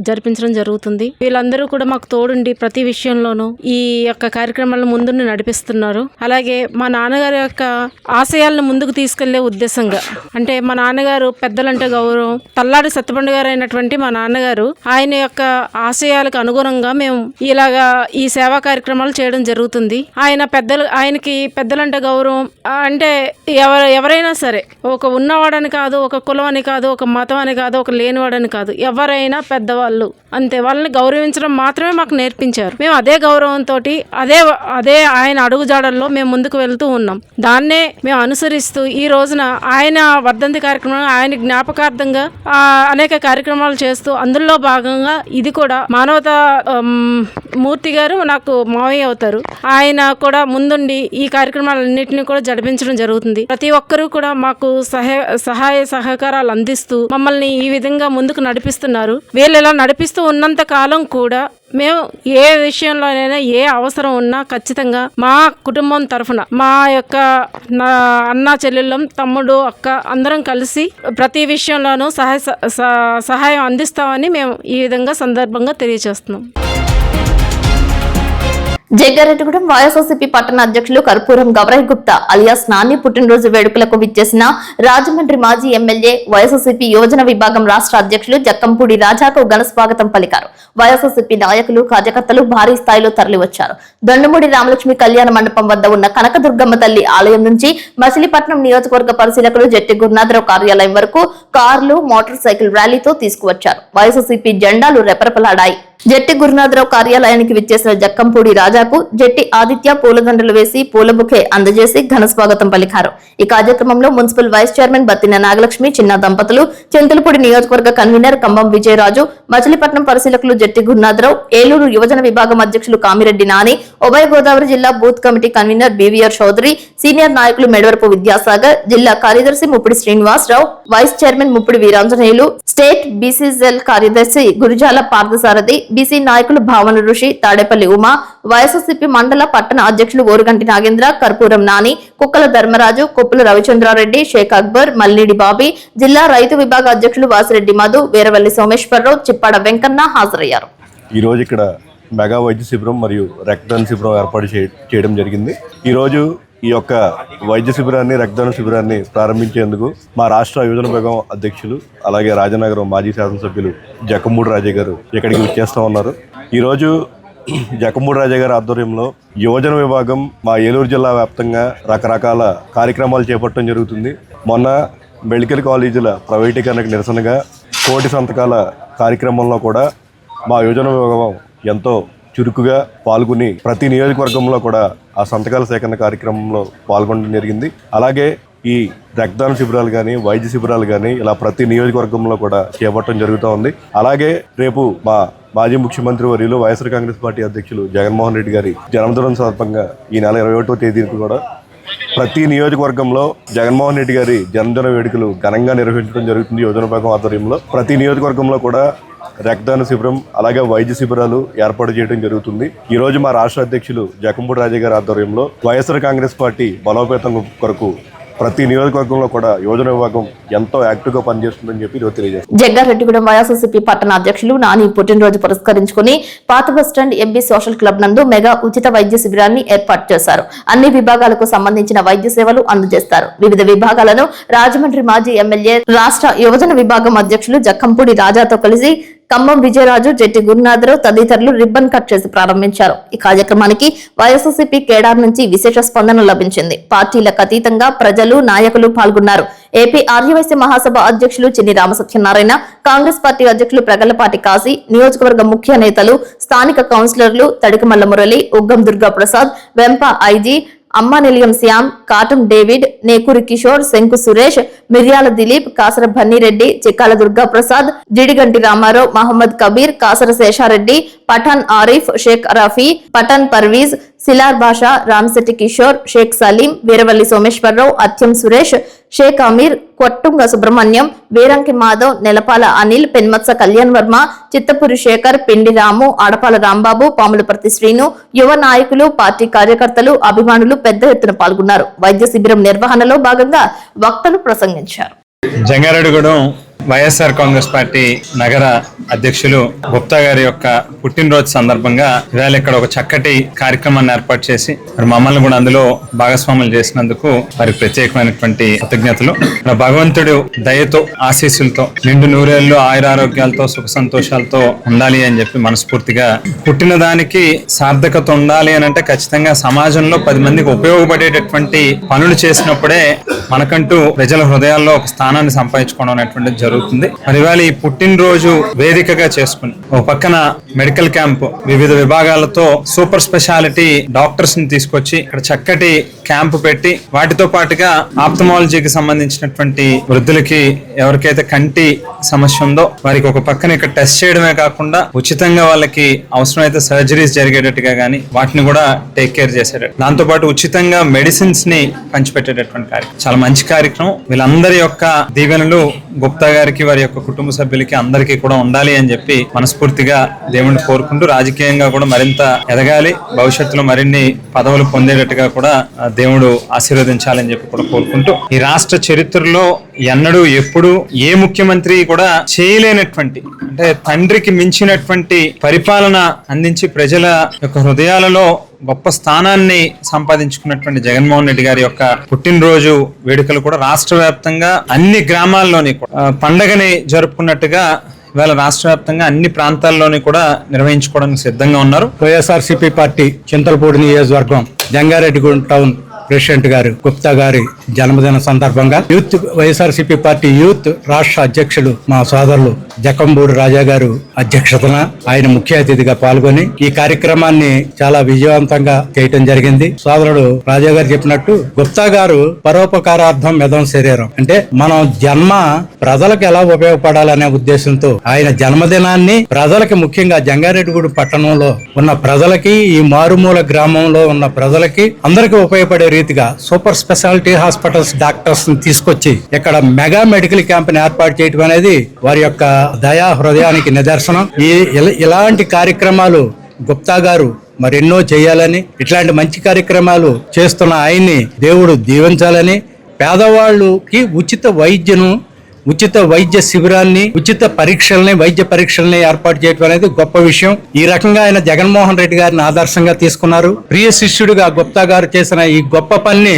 జరిపించడం జరుగుతుంది. వీళ్ళందరూ కూడా మాకు తోడుండి ప్రతి విషయంలోనూ ఈ యొక్క కార్యక్రమాలను ముందుండి నడిపిస్తున్నారు. అలాగే మా నాన్నగారి యొక్క ఆశయాలను ముందుకు తీసుకెళ్లే ఉద్దేశంగా అంటే మా నాన్నగారు పెద్దలంటే గౌరవం, తల్లాడి సత్యపండు గారు అయినటువంటి మా నాన్నగారు ఆయన యొక్క ఆశయాలకు అనుగుణంగా మేము ఇలాగా ఈ సేవా కార్యక్రమాలు చేయడం జరుగుతుంది. ఆయనకి పెద్దలంటే గౌరవం అంటే ఎవరైనా సరే ఒక ఉన్నవాడని కాదు, ఒక కులం అని కాదు, ఒక మతం అని కాదు, ఒక లేనివాడని కాదు, ఎవరైనా పెద్దవాళ్ళు అంతే. వాళ్ళని గౌరవించడం మాత్రమే మాకు నేర్పించారు. మేము అదే గౌరవంతో అదే ఆయన అడుగుజాడల్లో మేము ముందుకు వెళ్తూ ఉన్నాం. దాన్నే మేము అనుసరిస్తూ ఈ రోజున ఆయన వర్ధంతి కార్యక్రమం ఆయన జ్ఞాపకార్థంగా అనేక కార్యక్రమాలు చేస్తూ అందులో భాగంగా ఇది కూడా మానవతా మూర్తి గారు నాకు మావయ్య అవుతారు. ఆయన కూడా ముందుండి ఈ కార్యక్రమాలన్నింటినీ కూడా జరిపించడం జరుగుతుంది. ప్రతి ఒక్కరూ కూడా మాకు సహాయ సహకారాలు అందిస్తూ మమ్మల్ని ఈ విధంగా ముందుకు నడిపిస్తున్నారు. వీళ్ళు ఇలా నడిపిస్తూ ఉన్నంత కాలం కూడా మేము ఏ విషయంలోనైనా ఏ అవసరం ఉన్నా ఖచ్చితంగా మా కుటుంబం తరఫున మా యొక్క అన్న చెల్లెళ్ళం తమ్ముడు అక్క అందరం కలిసి ప్రతి విషయంలోనూ సహాయం అందిస్తామని మేము ఈ విధంగా సందర్భంగా తెలియజేస్తున్నాం. జగ్గారెడ్డిగూడెం వైఎస్ఆర్సీపీ పట్టణ అధ్యక్షులు కర్పూరం గౌరవ్ గుప్తా అలియాస్ నాని పుట్టినరోజు వేడుకలకు విచ్చేసిన రాజమండ్రి మాజీ ఎమ్మెల్యే వైఎస్ఆర్సీపీ యువజన విభాగం రాష్ట్ర అధ్యక్షులు జక్కంపూడి రాజాకు ఘన స్వాగతం పలికారు. వైఎస్ఆర్సీపీ నాయకులు కార్యకర్తలు భారీ స్థాయిలో తరలివచ్చారు. దొండమూడి రామలక్ష్మి కళ్యాణ మండపం వద్ద ఉన్న కనకదుర్గమ్మ తల్లి ఆలయం నుంచి మచిలీపట్నం నియోజకవర్గ పరిశీలకులు జట్టి గురునాథరావు కార్యాలయం వరకు కార్లు మోటార్ సైకిల్ ర్యాలీతో తీసుకువచ్చారు. వైఎస్ఆర్సీపీ జెండాలు రెపరెపలాడాయి. జట్టి గురునాథరావు కార్యాలయానికి విచ్చేసిన జక్కంపూడి రాజాకు జట్టి ఆదిత్య పూలదండలు వేసి పూల బుకే అందజేసి ఘన స్వాగతం పలికారు. ఈ కార్యక్రమంలో municipal vice chairman Battina Nagalakshmi, చిన్న దంపతులు, చింతలపూడి నియోజకవర్గ కన్వీనర్ కంబం విజయరాజు, మచిలీపట్నం పరిశీలకులు జట్టి గురునాథరావు, ఏలూరు యువజన విభాగం అధ్యక్షులు కామిరెడ్డి నాని, ఉభయ గోదావరి జిల్లా booth committee convener BVR Chowdary, senior నాయకులు మెడవరపు విద్యాసాగర్, జిల్లా కార్యదర్శి Muppidi Srinivasarao, vice chairman Muppidi Veeranjaneyulu, state BC cell కార్యదర్శి గురుజాల పార్థసారథి, బీసీ నాయకులు భావన ఋషి, తాడేపల్లి ఉమా, వైఎస్ఆర్సీపీ మండల పట్టణ అధ్యక్షులు ఓరుగంటి నాగేంద్ర, కర్పూరం నాని, కుక్కల ధర్మరాజు, కొప్పుల రవిచంద్రారెడ్డి, షేక్ అక్బర్, మల్లిడి బాబీ, జిల్లా రైతు విభాగ అధ్యక్షులు వాసిరెడ్డి మధు, వీరవల్లి సోమేశ్వరరావు, చిప్పాడ వెంకన్న హాజరయ్యారు. ఈ రోజు ఇక్కడ మెగా వైద్య శిబిరం మరియు రక్తదాన శిబిరం ఏర్పాటు చేయడం జరిగింది. ఈ రోజు ఈ యొక్క వైద్య శిబిరాన్ని, రక్తదాన శిబిరాన్ని ప్రారంభించేందుకు మా రాష్ట్ర యువజన విభాగం అధ్యక్షులు అలాగే రాజనగరం మాజీ శాసనసభ్యులు జక్కంపూడి రాజా గారు ఇక్కడికి విచ్చేస్తూ ఉన్నారు. ఈరోజు జక్కంపూడి రాజా గారి ఆధ్వర్యంలో యువజన విభాగం మా ఏలూరు జిల్లా వ్యాప్తంగా రకరకాల కార్యక్రమాలు చేపట్టడం జరుగుతుంది. మొన్న మెడికల్ కాలేజీల ప్రైవేటీకరణకు నిరసనగా 1,000 సంతకాల కార్యక్రమంలో కూడా మా యువజన విభాగం ఎంతో చురుకుగా పాల్గొని ప్రతి నియోజకవర్గంలో కూడా ఆ సంతకాల సేకరణ కార్యక్రమంలో పాల్గొనడం జరిగింది. అలాగే ఈ రక్తదాన శిబిరాలు కానీ, వైద్య శిబిరాలు కానీ ఇలా ప్రతి నియోజకవర్గంలో కూడా చేపట్టడం జరుగుతూ ఉంది. అలాగే రేపు మా మాజీ ముఖ్యమంత్రి వర్యులు వైఎస్ఆర్ కాంగ్రెస్ పార్టీ అధ్యక్షులు జగన్మోహన్ రెడ్డి గారి జన్మదినం సందర్భంగా ఈ నెల 21వ తేదీకి కూడా ప్రతి నియోజకవర్గంలో జగన్మోహన్ రెడ్డి గారి జన్మదిన వేడుకలు ఘనంగా నిర్వహించడం జరుగుతుంది. యువజన విభాగం ఆధ్వర్యంలో ప్రతి నియోజకవర్గంలో కూడా రక్తదాన శిబిరం అలాగే వైద్య శిబిరాలు ఏర్పాటు చేయడం జరుగుతుంది. ఈ రోజు మా రాష్ట్ర అధ్యక్షులు జక్కంపూడి రాజా గారి ఆధ్వర్యంలో వైఎస్ఆర్ కాంగ్రెస్ పార్టీ బలోపేతం కొరకు ప్రతి నియోజకవర్గంలో కూడా యువజన విభాగం ఎంతో యాక్టివ్ గా పనిచేస్తుందని చెప్పి తెలియజేస్తారు. జగ్గారెడ్డిగూడెం వైఎస్ఆర్సీపీ పట్టణ అధ్యక్షులు నాని పుట్టినరోజు పురస్కరించుకుని పాత బస్టాండ్ ఎంబీ సోషల్ క్లబ్ నందు మెగా ఉచిత వైద్య శిబిరాన్ని ఏర్పాటు చేశారు. అన్ని విభాగాలకు సంబంధించిన వైద్య సేవలు అందజేస్తారు. వివిధ విభాగాలను రాజమండ్రి మాజీ ఎమ్మెల్యే రాష్ట్ర యువజన విభాగం అధ్యక్షులు జక్కంపూడి రాజాతో కలిసి కంబం విజయరాజు, జట్టి గురునాథరావు తదితరులు రిబ్బన్ కట్ చేసి ప్రారంభించారు. ఈ కార్యక్రమానికి వైఎస్ఆర్సీపీ కేడార్ నుంచి విశేష స్పందన లభించింది. పార్టీలకు అతీతంగా ప్రజలు, నాయకులు పాల్గొన్నారు. ఏపీ ఆర్యవైశ్య మహాసభ అధ్యక్షులు చిన్ని రామసత్యనారాయణ, కాంగ్రెస్ పార్టీ అధ్యక్షులు ప్రగలపాటి కాశీ, నియోజకవర్గ ముఖ్య నేతలు, స్థానిక కౌన్సిలర్లు తడికమల్ల మురళి, ఉగ్గం దుర్గా ప్రసాద్, వెంప ఐజీ, అమ్మానిలియం శ్యామ్, కాటం డేవిడ్, నేకూరి కిషోర్, శంకు సురేష్, మిర్యాల దిలీప్, కాసర భన్నిరెడ్డి, చిక్కాల దుర్గా ప్రసాద్, జిడిగంటి రామారావు, మహమ్మద్ కబీర్, కాసర శేషారెడ్డి, పఠాన్ ఆరిఫ్, షేక్ రఫీ, పఠాన్ పర్వీజ్, సిలార్ బాషా, రామశెట్టి కిషోర్, షేక్ సలీం, వీరవల్లి సోమేశ్వరరావు, అత్యం సురేష్, షేక్ అమీర్, కొట్టుంగ సుబ్రహ్మణ్యం, వీరంకి మాధవ్, నెలపాల అనిల్, పెన్మత్స కళ్యాణ్ వర్మ, చిత్తపురి శేఖర్, పిండి రాము, ఆడపాల రాంబాబు, పాములపర్తి శ్రీను, యువ నాయకులు, పార్టీ కార్యకర్తలు, అభిమానులు పెద్ద ఎత్తున పాల్గొన్నారు. వైద్య శిబిరం నిర్వహణలో భాగంగా వక్తలు ప్రసంగించారు. జంగారెడ్డిగూడెం వైఎస్ఆర్ కాంగ్రెస్ పార్టీ నగర అధ్యక్షులు గుప్తా గారి యొక్క పుట్టినరోజు సందర్భంగా ఇవాళ ఇక్కడ ఒక చక్కటి కార్యక్రమాన్ని ఏర్పాటు చేసి మరి మమ్మల్ని కూడా అందులో భాగస్వాములు చేసినందుకు వారికి ప్రత్యేకమైనటువంటి కృతజ్ఞతలు. భగవంతుడు దయతో, ఆశీస్సులతో, నిండు నూరేళ్లు ఆయురారోగ్యాలతో, సుఖ సంతోషాలతో ఉండాలి అని చెప్పి మనస్ఫూర్తిగా, పుట్టిన దానికి సార్థకత ఉండాలి అని అంటే ఖచ్చితంగా సమాజంలో 10 మందికి ఉపయోగపడేటటువంటి పనులు చేసినప్పుడే మనకంటూ ప్రజల హృదయాల్లో ఒక స్థానాన్ని సంపాదించుకోవడం అనేటువంటిది జరుగుతుంది. మరి ఇవాళ ఈ పుట్టినరోజు వేదికగా చేసుకుని ఒక పక్కన మెడికల్ క్యాంప్, వివిధ విభాగాలతో సూపర్ స్పెషాలిటీ డాక్టర్స్ ని తీసుకొచ్చి ఇక్కడ చక్కటి క్యాంప్ పెట్టి వాటితో పాటుగా ఆప్థమాలజీకి సంబంధించినటువంటి వృద్ధులకి ఎవరికైతే కంటి సమస్య ఉందో వారికి ఒక పక్కన ఇక్కడ టెస్ట్ చేయడమే కాకుండా ఉచితంగా వాళ్ళకి అవసరమైతే సర్జరీస్ జరిగేటట్టుగా గానీ వాటిని కూడా టేక్ కేర్ చేసేటట్టు, దాంతో పాటు ఉచితంగా మెడిసిన్స్ ని పంచిపెట్టేటటువంటి కార్యక్రమం చాలా మంచి కార్యక్రమం. వీళ్ళందరి యొక్క దీవెనలు గుప్తా గారికి, వారి యొక్క కుటుంబ సభ్యులకి అందరికీ కూడా ఉండాలి అని చెప్పి మనస్ఫూర్తిగా దేవుణ్ణి కోరుకుంటూ, రాజకీయంగా కూడా మరింత ఎదగాలి, భవిష్యత్తులో మరిన్ని పదవులు పొందేటట్టుగా కూడా దేవుడు ఆశీర్వదించాలని చెప్పి కూడా కోరుకుంటూ, ఈ రాష్ట్ర చరిత్రలో ఎన్నడూ ఎప్పుడు ఏ ముఖ్యమంత్రి కూడా చేయలేనటువంటి, అంటే తండ్రికి మించినటువంటి పరిపాలన అందించి ప్రజల యొక్క హృదయాలలో గొప్ప స్థానాన్ని సంపాదించుకున్నటువంటి జగన్మోహన్ రెడ్డి గారి యొక్క పుట్టినరోజు వేడుకలు కూడా రాష్ట్ర వ్యాప్తంగా అన్ని గ్రామాల్లోని పండగని జరుపుకున్నట్టుగా ఇవాళ రాష్ట్ర వ్యాప్తంగా అన్ని ప్రాంతాల్లోని కూడా నిర్వహించుకోవడానికి సిద్ధంగా ఉన్నారు. వైఎస్ఆర్సీపీ పార్టీ చింతలపూడి నియోజకవర్గం జంగారెడ్డిగూడెం టౌన్ ప్రెసిడెంట్ గారు గుప్తా గారి జన్మదిన సందర్భంగా వైఎస్ఆర్సీపీ పార్టీ యూత్ రాష్ట్ర అధ్యక్షులు మా సోదరులు జకంబూడి రాజా గారు అధ్యక్షతన ఆయన ముఖ్య అతిథిగా పాల్గొని ఈ కార్యక్రమాన్ని చాలా విజయవంతంగా చేయటం జరిగింది. సోదరుడు రాజా గారు చెప్పినట్టు గుప్తా గారు పరోపకారార్థం మెదం శరీరం అంటే మనం జన్మ ప్రజలకు ఎలా ఉపయోగపడాలనే ఉద్దేశంతో ఆయన జన్మదినాన్ని ప్రజలకి, ముఖ్యంగా జంగారెడ్డిగూడెం పట్టణంలో ఉన్న ప్రజలకి, ఈ మారుమూల గ్రామంలో ఉన్న ప్రజలకి అందరికీ ఉపయోగపడే రీతిగా సూపర్ స్పెషాలిటీ హాస్పిటల్స్ డాక్టర్స్ తీసుకొచ్చి ఇక్కడ మెగా మెడికల్ క్యాంప్ ని ఏర్పాటు చేయడం అనేది వారి యొక్క దయా హృదయానికి నిదర్శనం. ఇలాంటి కార్యక్రమాలు గుప్తా గారు మరెన్నో చేయాలని, ఇట్లాంటి మంచి కార్యక్రమాలు చేస్తున్న ఆయన్ని దేవుడు దీవించాలని, పేదవాళ్ళకి ఉచిత వైద్య శిబిరాన్ని, ఉచిత పరీక్షల్ని, వైద్య పరీక్షల్ని ఏర్పాటు చేయడం అనేది గొప్ప విషయం. ఈ రకంగా ఆయన జగన్మోహన్ రెడ్డి గారిని ఆదర్శంగా తీసుకున్నారు. ప్రియ శిష్యుడిగా గుప్తా గారు చేసిన ఈ గొప్ప పనిని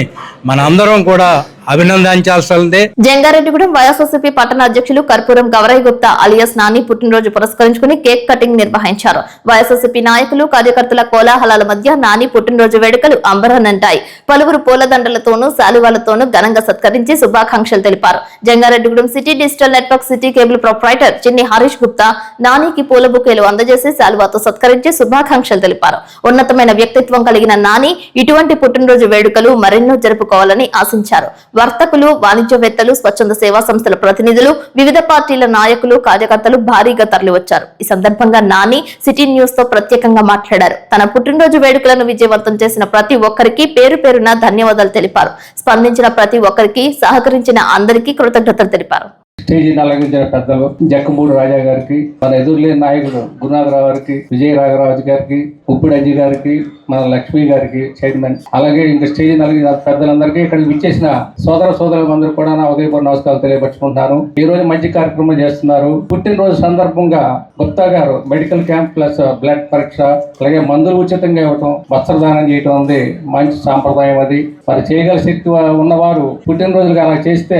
మన అందరం కూడా అభినందించాల్సిందే. జంగారెడ్డిగూడెం వైఎస్ఆర్సీపీ పట్టణ అధ్యక్షులు కర్పూరం గౌరయ్య గుప్తా అలియాస్ నాని పుట్టినరోజు పురస్కరించుకుని కేక్ కటింగ్ నిర్వహించారు. వైఎస్ఆర్సీపీ నాయకులు, కార్యకర్తల కోలాహలాల మధ్య నాని పుట్టినరోజు వేడుకలు అంబరానంటాయి. పలువురు పూలదండలతోనూ శాలువాలతోనూ ఘనంగా సత్కరించి శుభాకాంక్షలు తెలిపారు. Jangareddygudem city digital network city cable proprietor చిన్ని హరీష్ గుప్తా నానికి పూల బుకేలు అందజేసి శాలువాతో సత్కరించి శుభాకాంక్షలు తెలిపారు. ఉన్నతమైన వ్యక్తిత్వం కలిగిన నాని ఇటువంటి పుట్టినరోజు వేడుకలు మరెన్నో జరుపుకోవాలని ఆశించారు. వర్తకులు, వాణిజ్యవేత్తలు, స్వచ్ఛంద సేవా సంస్థల ప్రతినిధులు, వివిధ పార్టీల నాయకులు, కార్యకర్తలు భారీగా తరలివచ్చారు. ఈ సందర్భంగా నాని సిటీ న్యూస్ తో ప్రత్యేకంగా మాట్లాడారు. తన పుట్టినరోజు వేడుకలను విజయవంతం చేసిన ప్రతి ఒక్కరికి పేరు పేరున ధన్యవాదాలు తెలిపారు. స్పందించిన ప్రతి ఒక్కరికి, సహకరించిన అందరికీ కృతజ్ఞతలు తెలిపారు. స్టేజీ అలంకరించిన పెద్దలు జక్కమూడి రాజా గారికి, మన ఎదురులేని నాయకుడు గురునాథరావు గారికి, విజయ రాఘరాజు గారికి, ఉప్పుడు అంజీ గారికి, మన లక్ష్మీ గారికి చైర్మన్, అలాగే ఇంకా స్టేజీ అలంకరించిన పెద్దలందరికీ, ఇక్కడికి విచ్చేసిన సోదరులందరూ కూడా నా ఉదయపూర్వ నమస్కారాలు తెలియపరుచుకుంటాను. ఈ రోజు మంచి కార్యక్రమం చేస్తున్నారు. పుట్టినరోజు సందర్భంగా గుప్తా గారు మెడికల్ క్యాంప్ ప్లస్ బ్లడ్ పరీక్ష, అలాగే మందులు ఉచితంగా ఇవ్వటం, వస్త్రదానం చేయటం ఉంది మంచి సాంప్రదాయం. అది మరి చేయగల శక్తి ఉన్నవారు పుట్టినరోజులు అలా చేస్తే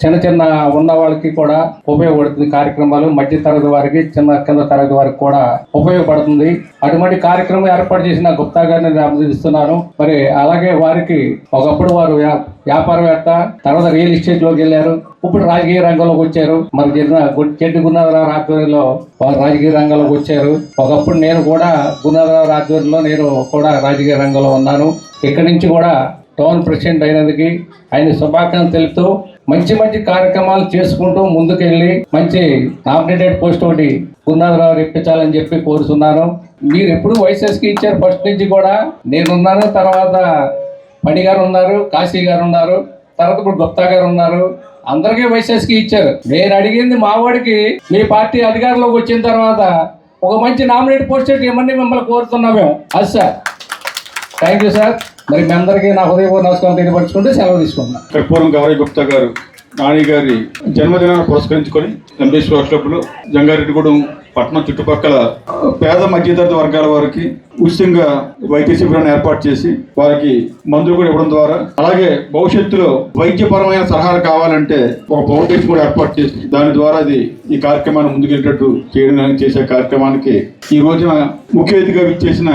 చిన్న ఉన్న వాళ్ళకి కూడా ఉపయోగపడుతుంది. కార్యక్రమాలు మధ్య తరగతి వారికి, కింద తరగతి వారికి కూడా ఉపయోగపడుతుంది. అటువంటి కార్యక్రమం ఏర్పాటు చేసిన గుప్తా గారిని నేను అభినందిస్తున్నాను. మరి అలాగే వారికి ఒకప్పుడు వారు వ్యాపారవేత్త, తర్వాత రియల్ ఎస్టేట్ లోకి వెళ్ళారు, ఇప్పుడు రాజకీయ రంగంలోకి వచ్చారు. మరి చెడ్డి గురునాథరావు ఆధ్వర్యంలో వారు రాజకీయ రంగంలోకి వచ్చారు. ఒకప్పుడు నేను కూడా గురునాథరావు ఆధ్వర్యంలో నేను కూడా రాజకీయ రంగంలో ఉన్నాను. ఇక్కడి నుంచి కూడా టౌన్ ప్రెసిడెంట్ అయినందుకు ఆయన శుభాకాంక్షలు తెలుపుతూ మంచి కార్యక్రమాలు చేసుకుంటూ ముందుకెళ్ళి మంచి నామినేటెడ్ పోస్ట్ ఒకటి గురునాథరావు ఇప్పించాలని చెప్పి కోరుతున్నాను. మీరు ఎప్పుడు వైఎస్ఆర్కి ఇచ్చారు, ఫస్ట్ నుంచి కూడా నేనున్నాను, తర్వాత పని గారు ఉన్నారు, కాశీ గారు ఉన్నారు, తర్వాత ఇప్పుడు గుప్తా గారు ఉన్నారు. అందరికీ వైఎస్ఆర్కి ఇచ్చారు. నేను అడిగింది మా వాడికి మీ పార్టీ అధికారంలోకి వచ్చిన తర్వాత ఒక మంచి నామినేట్ పోస్ట్ ఇవ్వమని మిమ్మల్ని కోరుతున్నాం మేము. అది సార్, థ్యాంక్ యూ సార్. మరి మీ అందరికీ నా హృదయపూర్వక నమస్కారం తెలియపరుచుకుంటే సెలవు తీసుకుంటున్నాం. కర్పూరం గౌరయ్య గుప్తా గారు నాని గారి జన్మదినాన్ని పురస్కరించుకొని ఎంపీఎస్ వర్క్షాప్లో జంగారెడ్డిగూడెం పట్టణం చుట్టుపక్కల పేద మధ్యతరగతి వర్గాల వారికి ఉచితంగా వైద్య శిబిరాన్ని ఏర్పాటు చేసి వారికి మందులు కూడా ఇవ్వడం ద్వారా, అలాగే భవిష్యత్తులో వైద్యపరమైన సలహాలు కావాలంటే ఒక ఫౌండేషన్ కూడా ఏర్పాటు చేసి దాని ద్వారా ఈ కార్యక్రమాన్ని ముందుకెళ్ళేటట్టు చేసే కార్యక్రమానికి ఈ రోజున ముఖ్య అతిథిగా విచ్చేసిన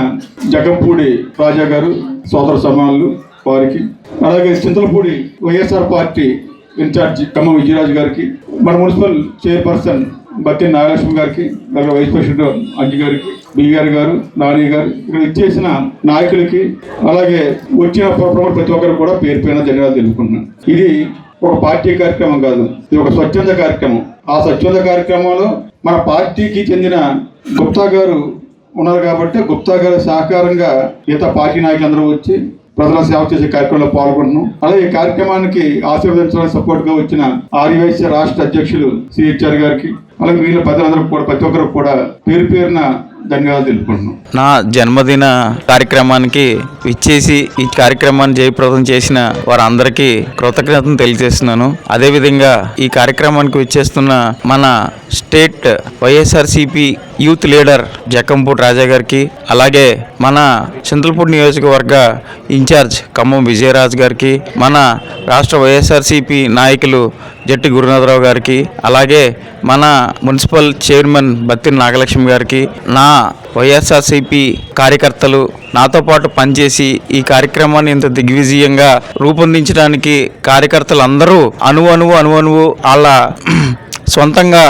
జగంపూడి రాజా గారు, సోదర సమానులు వారికి, అలాగే చింతలపూడి వైఎస్ఆర్ పార్టీ ఇన్ఛార్జ్ ఖమ్మం విజయరాజు గారికి, మన మున్సిపల్ చైర్పర్సన్ బత్తి నాగలక్ష్మి గారికి, అలాగే వైస్ ప్రెసిడెంట్ అంజి గారికి, బిఆర్ గారు, నాని గారు, ఇక్కడ ఇచ్చేసిన నాయకులకి, అలాగే వచ్చిన ప్రతి ఒక్కరు కూడా పేరు పైన ధన్యవాదాలు తెలుపుకుంటున్నాను. ఇది ఒక పార్టీ కార్యక్రమం కాదు, ఇది ఒక స్వచ్ఛంద కార్యక్రమం. ఆ స్వచ్ఛంద కార్యక్రమంలో మన పార్టీకి చెందిన గుప్తా గారు ఉన్నారు కాబట్టి గుప్తా గారి సహకారంగా ఇతర పార్టీ నాయకులందరూ వచ్చి ప్రజల సేవ చేసే కార్యక్రమంలో పాల్గొంటున్నాం. అలాగే ఈ కార్యక్రమానికి ఆశీర్వదించడానికి సపోర్ట్ గా వచ్చిన ఆర్యవైశ్య రాష్ట్ర అధ్యక్షులు సిహెచ్ఆర్ గారికి, అలాగే మిగిలిన ప్రజలందరూ కూడా ప్రతి ఒక్కరికి కూడా పేరు పేరున ధన్యవాదాలు తెలుపుకుంటున్నాం. నా జన్మదిన కార్యక్రమానికి ఇచ్చేసి ఈ కార్యక్రమాన్ని జయప్రదం చేసిన వారందరికీ కృతజ్ఞతను తెలియజేస్తున్నాను. అదేవిధంగా ఈ కార్యక్రమానికి విచ్చేస్తున్న మన state YSRCP youth leader Jakkampudi Raja గారికి, అలాగే మన చింతలపూడి నియోజకవర్గ ఇన్ఛార్జ్ ఖమ్మం విజయరాజ్ గారికి, మన రాష్ట్ర వైఎస్ఆర్సీపీ నాయకులు జట్టి గురునాథరావు గారికి, అలాగే మన మున్సిపల్ చైర్మన్ బత్తిన నాగలక్ష్మి గారికి, నా వైఎస్ఆర్సీపీ కార్యకర్తలు, నాతో పాటు పనిచేసి ఈ కార్యక్రమాన్ని ఇంత దిగ్విజయంగా రూపొందించడానికి కార్యకర్తలు అందరూ అణువణువు వాళ్ళ సొంతంగా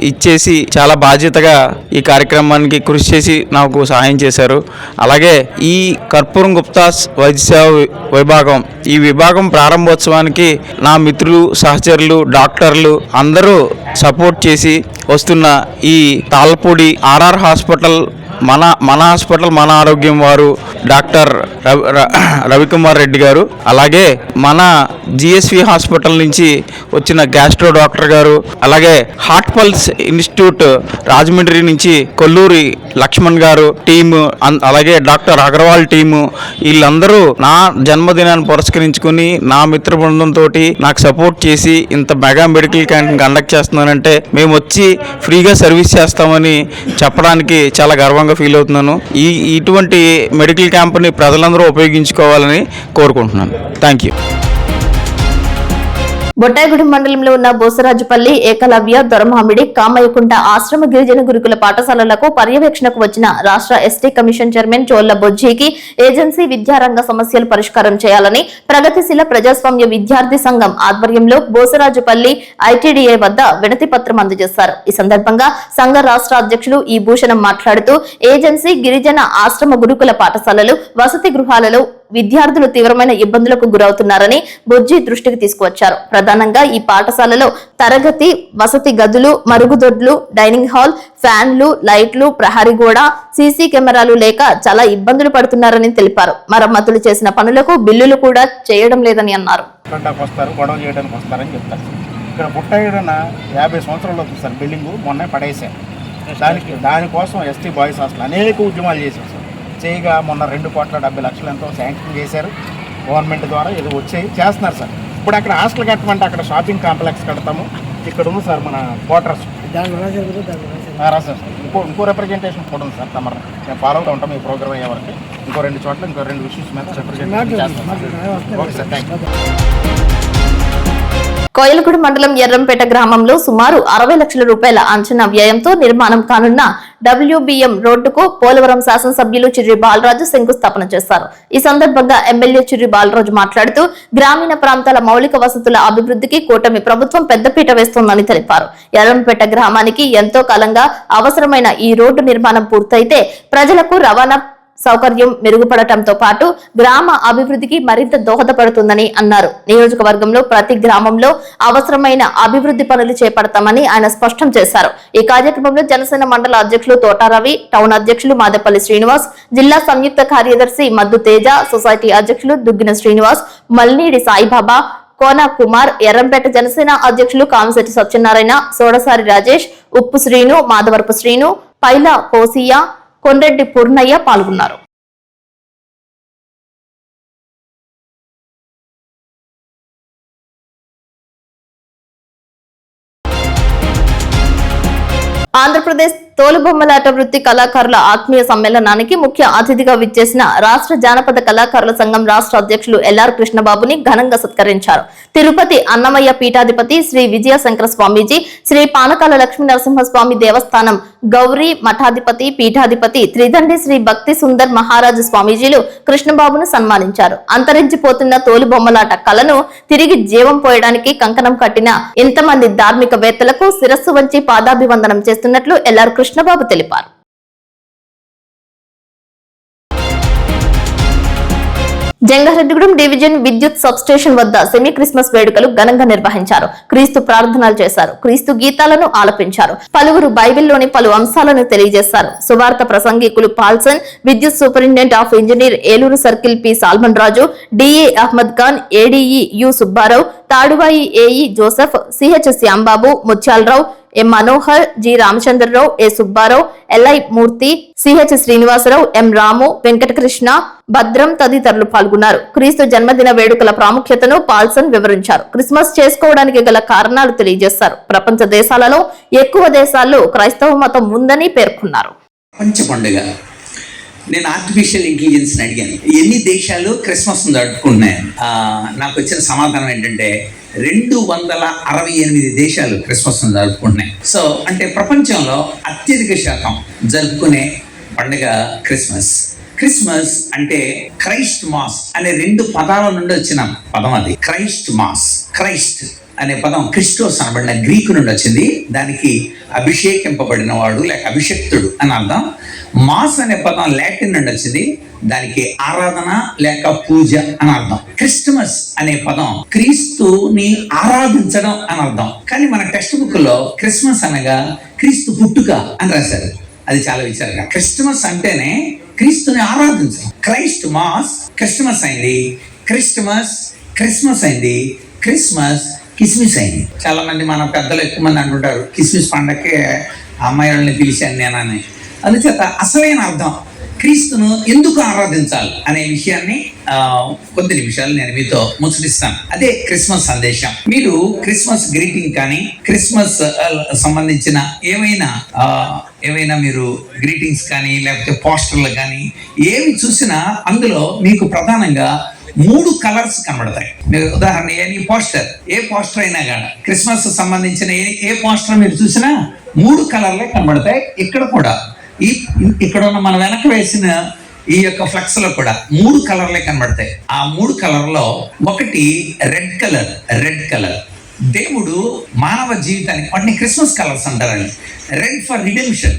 ఇచ్చేసి చాలా బాధ్యతగా ఈ కార్యక్రమానికి కృషి చేసి నాకు సహాయం చేశారు. అలాగే ఈ కర్పూరం గుప్తాస్ వైద్య సేవ విభాగం, ఈ విభాగం ప్రారంభోత్సవానికి నా మిత్రులు, సహచరులు, డాక్టర్లు అందరూ సపోర్ట్ చేసి వస్తున్న ఈ తాళ్ళపూడి ఆర్ఆర్ హాస్పిటల్, మన హాస్పిటల్ మన ఆరోగ్యం వారు డాక్టర్ రవికుమార్ రెడ్డి గారు, అలాగే మన జిఎస్వి హాస్పిటల్ నుంచి వచ్చిన గ్యాస్ట్రో డాక్టర్ గారు, అలాగే హార్ట్ పల్స్ ఇన్స్టిట్యూట్ రాజమండ్రి నుంచి కొల్లూరి లక్ష్మణ్ గారు టీము, అలాగే డాక్టర్ అగర్వాల్ టీము, వీళ్ళందరూ నా జన్మదినాన్ని పురస్కరించుకుని నా మిత్ర బృందంతో నాకు సపోర్ట్ చేసి ఇంత మెగా మెడికల్ క్యాంప్ కండక్ట్ చేస్తున్నానంటే మేము వచ్చి ఫ్రీగా సర్వీస్ చేస్తామని చెప్పడానికి చాలా గర్వంగా ఫీల్ అవుతున్నాను. ఇటువంటి మెడికల్ క్యాంప్ని ప్రజలందరూ ఉపయోగించుకోవాలని కోరుకుంటున్నాను. Thank you. బొట్టాయిగూడెం మండలంలో ఉన్న బోసరాజుపల్లి, ఏకలవ్య, దొరమామిడి, కామయ్యకుంట ఆశ్రమ గిరిజన గురుకుల పాఠశాలలకు పర్యవేక్షణకు వచ్చిన రాష్ట్ర ఎస్టీ కమిషన్ చైర్మన్ చోళ్ల బొజ్జీకి ఏజెన్సీ విద్యారంగ సమస్యలు పరిష్కారం చేయాలని ప్రగతిశీల ప్రజాస్వామ్య విద్యార్థి సంఘం ఆధ్వర్యంలో బోసరాజుపల్లి ఐటీడీఏ వద్ద వినతి పత్రం అందజేశారు. ఈ సందర్భంగా సంఘ రాష్ట్ర అధ్యక్షులు ఈ భూషణం మాట్లాడుతూ ఏజెన్సీ గిరిజన ఆశ్రమ గురుకుల పాఠశాలలు, వసతి గృహాలలో విద్యార్థులు తీవ్రమైన ఇబ్బందులకు గురవుతున్నారని బొజ్జి దృష్టికి తీసుకువచ్చారు. ప్రధానంగా ఈ పాఠశాలలో తరగతి వసతి గదులు, మరుగుదొడ్లు, డైనింగ్ హాల్, ఫ్యాన్లు, లైట్లు, ప్రహరీ గోడ, సీసీ కెమెరాలు లేక చాలా ఇబ్బందులు పడుతున్నారని తెలిపారు. మరమ్మతులు చేసిన పనులకు బిల్లులు కూడా చేయడం లేదని అన్నారు. గొడవ చేయడానికి వస్తారని చెప్తారు. ఇక్కడ బుట్టాయిడన 50 సంవత్సరాలు అవుతుంది సార్. బిల్డింగ్ మొన్నే పడేశారు. దానికోసం ఎస్టీ బాయ్స్ హాస్టల్ అనేక ఉద్యమాలు చేశారు సార్. చేయగా మొన్న 2,70,00,000 ఎంతో శాంక్షన్ చేశారు గవర్నమెంట్ ద్వారా. ఇది వచ్చేది చేస్తున్నారు సార్. ఇప్పుడు అక్కడ హాస్టల్ కట్టమంటే అక్కడ షాపింగ్ కాంప్లెక్స్ కడతాము. ఇక్కడ ఉంది సార్ మన క్వార్టర్స్ రాశారు సార్. ఇంకో రిప్రజెంటేషన్ కూడా ఉంది సార్. తమరు మేము ఫాలో అవుతూ ఉంటాం ఈ ప్రోగ్రామ్ అయ్యే వరకు. ఇంకో 2 చోట్ల ఇంకో 2 ఇష్యూస్ మీద రిప్రజెంటేషన్ చేస్తాం. Okay sir, thank you. Koyalaguda మండలం ఎర్రంపేట గ్రామంలో సుమారు 60 లక్షల రూపాయల అంచనా వ్యయంతో నిర్మాణం కానున్న WBM రోడ్డుకు పోలవరం శాసనసభ్యులు చిర్రి బాలరాజు శంకుస్థాపన చేశారు. ఈ సందర్భంగా ఎమ్మెల్యే చిర్రి బాలరాజు మాట్లాడుతూ గ్రామీణ ప్రాంతాల మౌలిక వసతుల అభివృద్ధికి కూటమి ప్రభుత్వం పెద్దపీట వేస్తోందని తెలిపారు. ఎర్రంపేట గ్రామానికి ఎంతో కాలంగా అవసరమైన ఈ రోడ్డు నిర్మాణం పూర్తయితే ప్రజలకు రవాణా సౌకర్యం మెరుగుపడటంతో పాటు గ్రామ అభివృద్ధికి మరింత దోహదపడుతుందని అన్నారు. నియోజకవర్గంలో ప్రతి గ్రామంలో అవసరమైన అభివృద్ధి పనులు చేపడతామని ఆయన స్పష్టం చేశారు. ఈ కార్యక్రమంలో జనసేన మండల అధ్యక్షులు తోటారవి, టౌన్ అధ్యక్షులు మాదేపల్లి శ్రీనివాస్, జిల్లా సంయుక్త కార్యదర్శి మద్దు తేజ, సొసైటీ అధ్యక్షులు దుగ్గిన శ్రీనివాస్, మల్నీడి సాయిబాబా, కోన కుమార్, ఎర్రంపేట జనసేన అధ్యక్షులు కామశెట్టి సత్యనారాయణ, సోడసారి రాజేష్, ఉప్పు శ్రీను, మాధవరపు శ్రీను, పైల కోసియా, కొండ్రెడ్డి పూర్ణయ్య పాల్గొన్నారు. ఆంధ్రప్రదేశ్ తోలుబొమ్మలాట వృత్తి కళాకారుల ఆత్మీయ సమ్మేళనానికి ముఖ్య అతిథిగా విచ్చేసిన రాష్ట్ర జానపద కళాకారుల సంఘం రాష్ట్ర అధ్యక్షులు ఎల్ఆర్ కృష్ణబాబుని ఘనంగా సత్కరించారు. తిరుపతి అన్నమయ్య పీఠాధిపతి శ్రీ విజయశంకర స్వామీజీ, శ్రీ పానకాల లక్ష్మీ నరసింహస్వామి దేవస్థానం గౌరీ మఠాధిపతి పీఠాధిపతి త్రిదండి శ్రీ భక్తి సుందర్ మహారాజు స్వామీజీలు కృష్ణబాబును సన్మానించారు. అంతరించిపోతున్న తోలుబొమ్మలాట కళను తిరిగి జీవం పోయడానికి కంకణం కట్టిన ఇంతమంది ధార్మికవేత్తలకు శిరస్సు వంచి పాదాభివందనం చేస్తున్నట్లు ఎల్ఆర్ కృష్ణబాబు తెలిపారు. జంగారెడ్డిగూడెం డివిజన్ విద్యుత్ సబ్ స్టేషన్ వద్ద సెమీ క్రిస్మస్ వేడుకలు ఘనంగా నిర్వహించారు. క్రీస్తు ప్రార్థనలు చేశారు. క్రీస్తు గీతాలను ఆలపించారు. పలువురు బైబిల్లోని పలు అంశాలను తెలియజేశారు. సువార్త ప్రసంగికులు పాల్సన్, విద్యుత్ superintendent of engineer Eluru circle P Solomon Raju, DA Ahmed Khan, ADE U Subbarao, Tadvai AE Joseph, CH Shyambabu, Mutyalarao, M Manohar, G Ramachandrarao, A Subbarao, LI Murthy, CH Srinivasarao, M Ramu, Venkatakrishna, Bhadram తదితరులు పాల్గొన్నారు. క్రీస్తు జన్మదిన వేడుకల ప్రాముఖ్యతను పాల్సన్ వివరించారు. క్రిస్మస్ చేసుకోవడానికి గల కారణాలు తెలియజేశారు. ప్రపంచ దేశాలలో ఎక్కువ దేశాల్లో క్రైస్తవ మతం ఉందని పేర్కొన్నారు. ప్రపంచ పండుగ. నేను ఆర్టిఫిషియల్ ఇంటెలిజెన్స్ అడిగాను, ఎన్ని దేశాలు క్రిస్మస్ జరుపుకుంటున్నాయి. నాకు వచ్చిన సమాధానం ఏంటంటే 268 దేశాలు క్రిస్మస్ జరుపుకుంటున్నాయి. సో అంటే ప్రపంచంలో అత్యధిక శాతం జరుపుకునే పండుగ క్రిస్మస్. క్రిస్మస్ అంటే క్రైస్ట్ మాస్ అనే 2 పదాల నుండి వచ్చిన పదం అది. క్రైస్ట్ మాస్, క్రైస్ట్ అనే పదం క్రిస్టోస్ అనబడిన గ్రీకు నుండి వచ్చింది. దానికి అభిషేకింపబడిన వాడు లేక అభిషక్తుడు అని అర్థం. మాస్ అనే పదం లాటిన్ నుండి వచ్చింది. దానికి ఆరాధన లేక పూజ అని అర్థం. క్రిస్టమస్ అనే పదం క్రీస్తుని ఆరాధించడం అని అర్థం. కానీ మన టెక్స్ట్ బుక్ లో క్రిస్మస్ అనగా క్రీస్తు పుట్టుక అని రాశారు. అది చాలా విచారంగా. క్రిస్టమస్ అంటేనే క్రీస్తుని ఆరాధించడం. క్రైస్ట్ మాస్ క్రిస్టమస్ అయింది, క్రిస్మస్ అయింది, క్రిస్మస్ కిస్మిస్ అయింది. చాలా మంది మన పెద్దలు ఎక్కువ మంది అంటుంటారు కిస్మిస్ పండగకే అమ్మాయిలని పిలిచాను నేనని. అందుచేత అసలైన అర్థం క్రీస్తును ఎందుకు ఆరాధించాలి అనే విషయాన్ని కొద్ది నిమిషాలు నేను మీతో ముచ్చటిస్తాను. అదే క్రిస్మస్ సందేశం. మీరు క్రిస్మస్ గ్రీటింగ్ కానీ క్రిస్మస్ సంబంధించిన ఏమైనా మీరు గ్రీటింగ్స్ కానీ లేకపోతే పోస్టర్లు కానీ ఏమి చూసినా అందులో మీకు ప్రధానంగా 3 కలర్స్ కనబడతాయి. మీరు ఉదాహరణ ఏ పోస్టర్ అయినా కానీ క్రిస్మస్ సంబంధించిన ఏ పోస్టర్ మీరు చూసినా 3 కలర్లే కనబడతాయి. ఇక్కడ కూడా ఇక్కడ ఉన్న మన వెనక వేసిన ఈ యొక్క ఫ్లెక్స్ లో కూడా 3 కలర్లే కనబడతాయి. ఆ 3 కలర్లో ఒకటి రెడ్ కలర్. దేవుడు మానవ జీవితానికి వాటిని క్రిస్మస్ కలర్స్ అంటారండి. Red for redemption.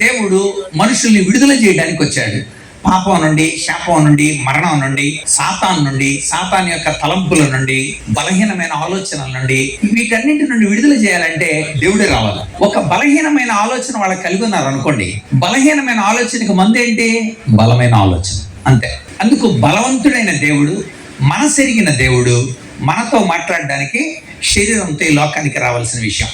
దేవుడు మనుషుల్ని విడుదల చేయడానికి వచ్చాడు. పాపం నుండి, శాపం నుండి, మరణం నుండి, సాతాన్ యొక్క తలంపుల నుండి, బలహీనమైన ఆలోచనల నుండి, వీటన్నింటి నుండి విడుదల చేయాలంటే దేవుడే రావాలి. ఒక బలహీనమైన ఆలోచన వాళ్ళకి కలిగి ఉన్నారు అనుకోండి, బలహీనమైన ఆలోచనకి మందేంటి? బలమైన ఆలోచన. అంతే. అందుకు బలవంతుడైన దేవుడు, మనసెరిగిన దేవుడు మనతో మాట్లాడడానికి శరీరంతో ఈ లోకానికి రావాల్సిన విషయం.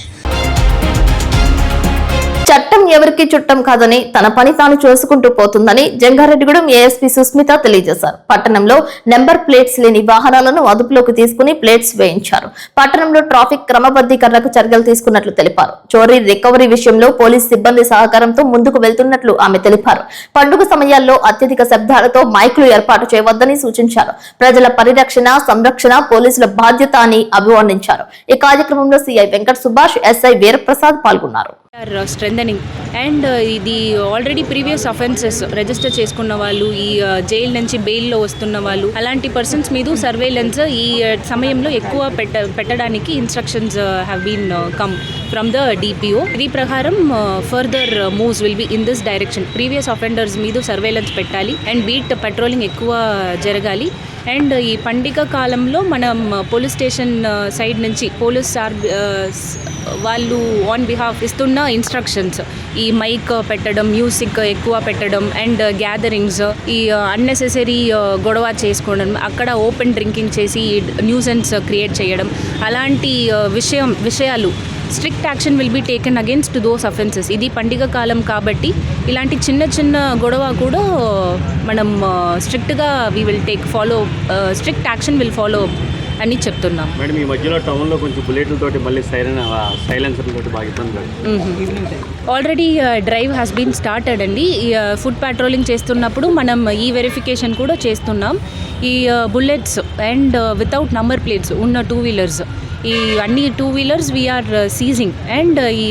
చట్టం ఎవరికి చుట్టం కాదని తన పని తాను చేసుకుంటూ పోతుందని జంగారెడ్డిగూడెం ఏఎస్పీ సుస్మిత తెలియజేశారు. పట్టణంలో నెంబర్ ప్లేట్స్ లేని వాహనాలను అదుపులోకి తీసుకుని ప్లేట్స్ వేయించారు. పట్టణంలో ట్రాఫిక్ క్రమబద్ధీకరణకు చర్యలు తీసుకున్నట్లు తెలిపారు. చోరీ రికవరీ విషయంలో పోలీస్ సిబ్బంది సహకారంతో ముందుకు వెళ్తున్నట్లు ఆమె తెలిపారు. పండుగ సమయాల్లో అత్యధిక శబ్దాలతో మైకులు ఏర్పాటు చేయవద్దని సూచించారు. ప్రజల పరిరక్షణ, సంరక్షణ పోలీసుల బాధ్యత అని అభివర్ణించారు. ఈ కార్యక్రమంలో సిఐ వెంకట సుభాష్, ఎస్ఐ వీరప్రసాద్ పాల్గొన్నారు. స్ట్రెంథనింగ్ అండ్ ఇది ఆల్రెడీ ప్రీవియస్ అఫెన్సెస్ రిజిస్టర్ చేసుకున్న వాళ్ళు, ఈ జైలు నుంచి బెయిల్లో వస్తున్న వాళ్ళు, అలాంటి పర్సన్స్ మీద సర్వేలెన్స్ ఈ సమయంలో ఎక్కువ పెట్టడానికి instructions have been come from the DPO. ఇది ప్రకారం further moves will be in this direction. Previous offenders మీద సర్వేలెన్స్ పెట్టాలి అండ్ బీట్ పెట్రోలింగ్ ఎక్కువ జరగాలి. అండ్ ఈ పండుగ కాలంలో మనం పోలీస్ స్టేషన్ సైడ్ నుంచి పోలీస్ వాళ్ళు ఆన్ బిహాఫ్ ఇస్తున్న ఇన్స్ట్రక్షన్స్, ఈ మైక్ పెట్టడం, మ్యూజిక్ ఎక్కువ పెట్టడం అండ్ గ్యాదరింగ్స్, ఈ అన్నెసెసరీ గొడవ చేసుకోవడం, అక్కడ ఓపెన్ డ్రింకింగ్ చేసి న్యూసెన్స్ క్రియేట్ చేయడం, అలాంటి విషయాలు strict action will be taken against those offences. ఇది పండుగ కాలం కాబట్టి ఇలాంటి చిన్న గొడవ కూడా మనం స్ట్రిక్ట్గా we will strict action will follow అని చెప్తున్నాం. మేడం, ఈ మధ్యలో టౌన్లో కొంచెం బుల్లెట్లతోటి మళ్ళీ సైలెన్సర్లతోటి బాగా ఇబ్బంది. Already drive has been started అండి. ఫుడ్ పెట్రోలింగ్ చేస్తున్నప్పుడు మనం ఈ వెరిఫికేషన్ కూడా చేస్తున్నాం. ఈ bullets and without number plates ఉన్న 2 వీలర్స్, ఈ అన్ని 2 వీలర్స్ వీఆర్ సీజింగ్ అండ్ ఈ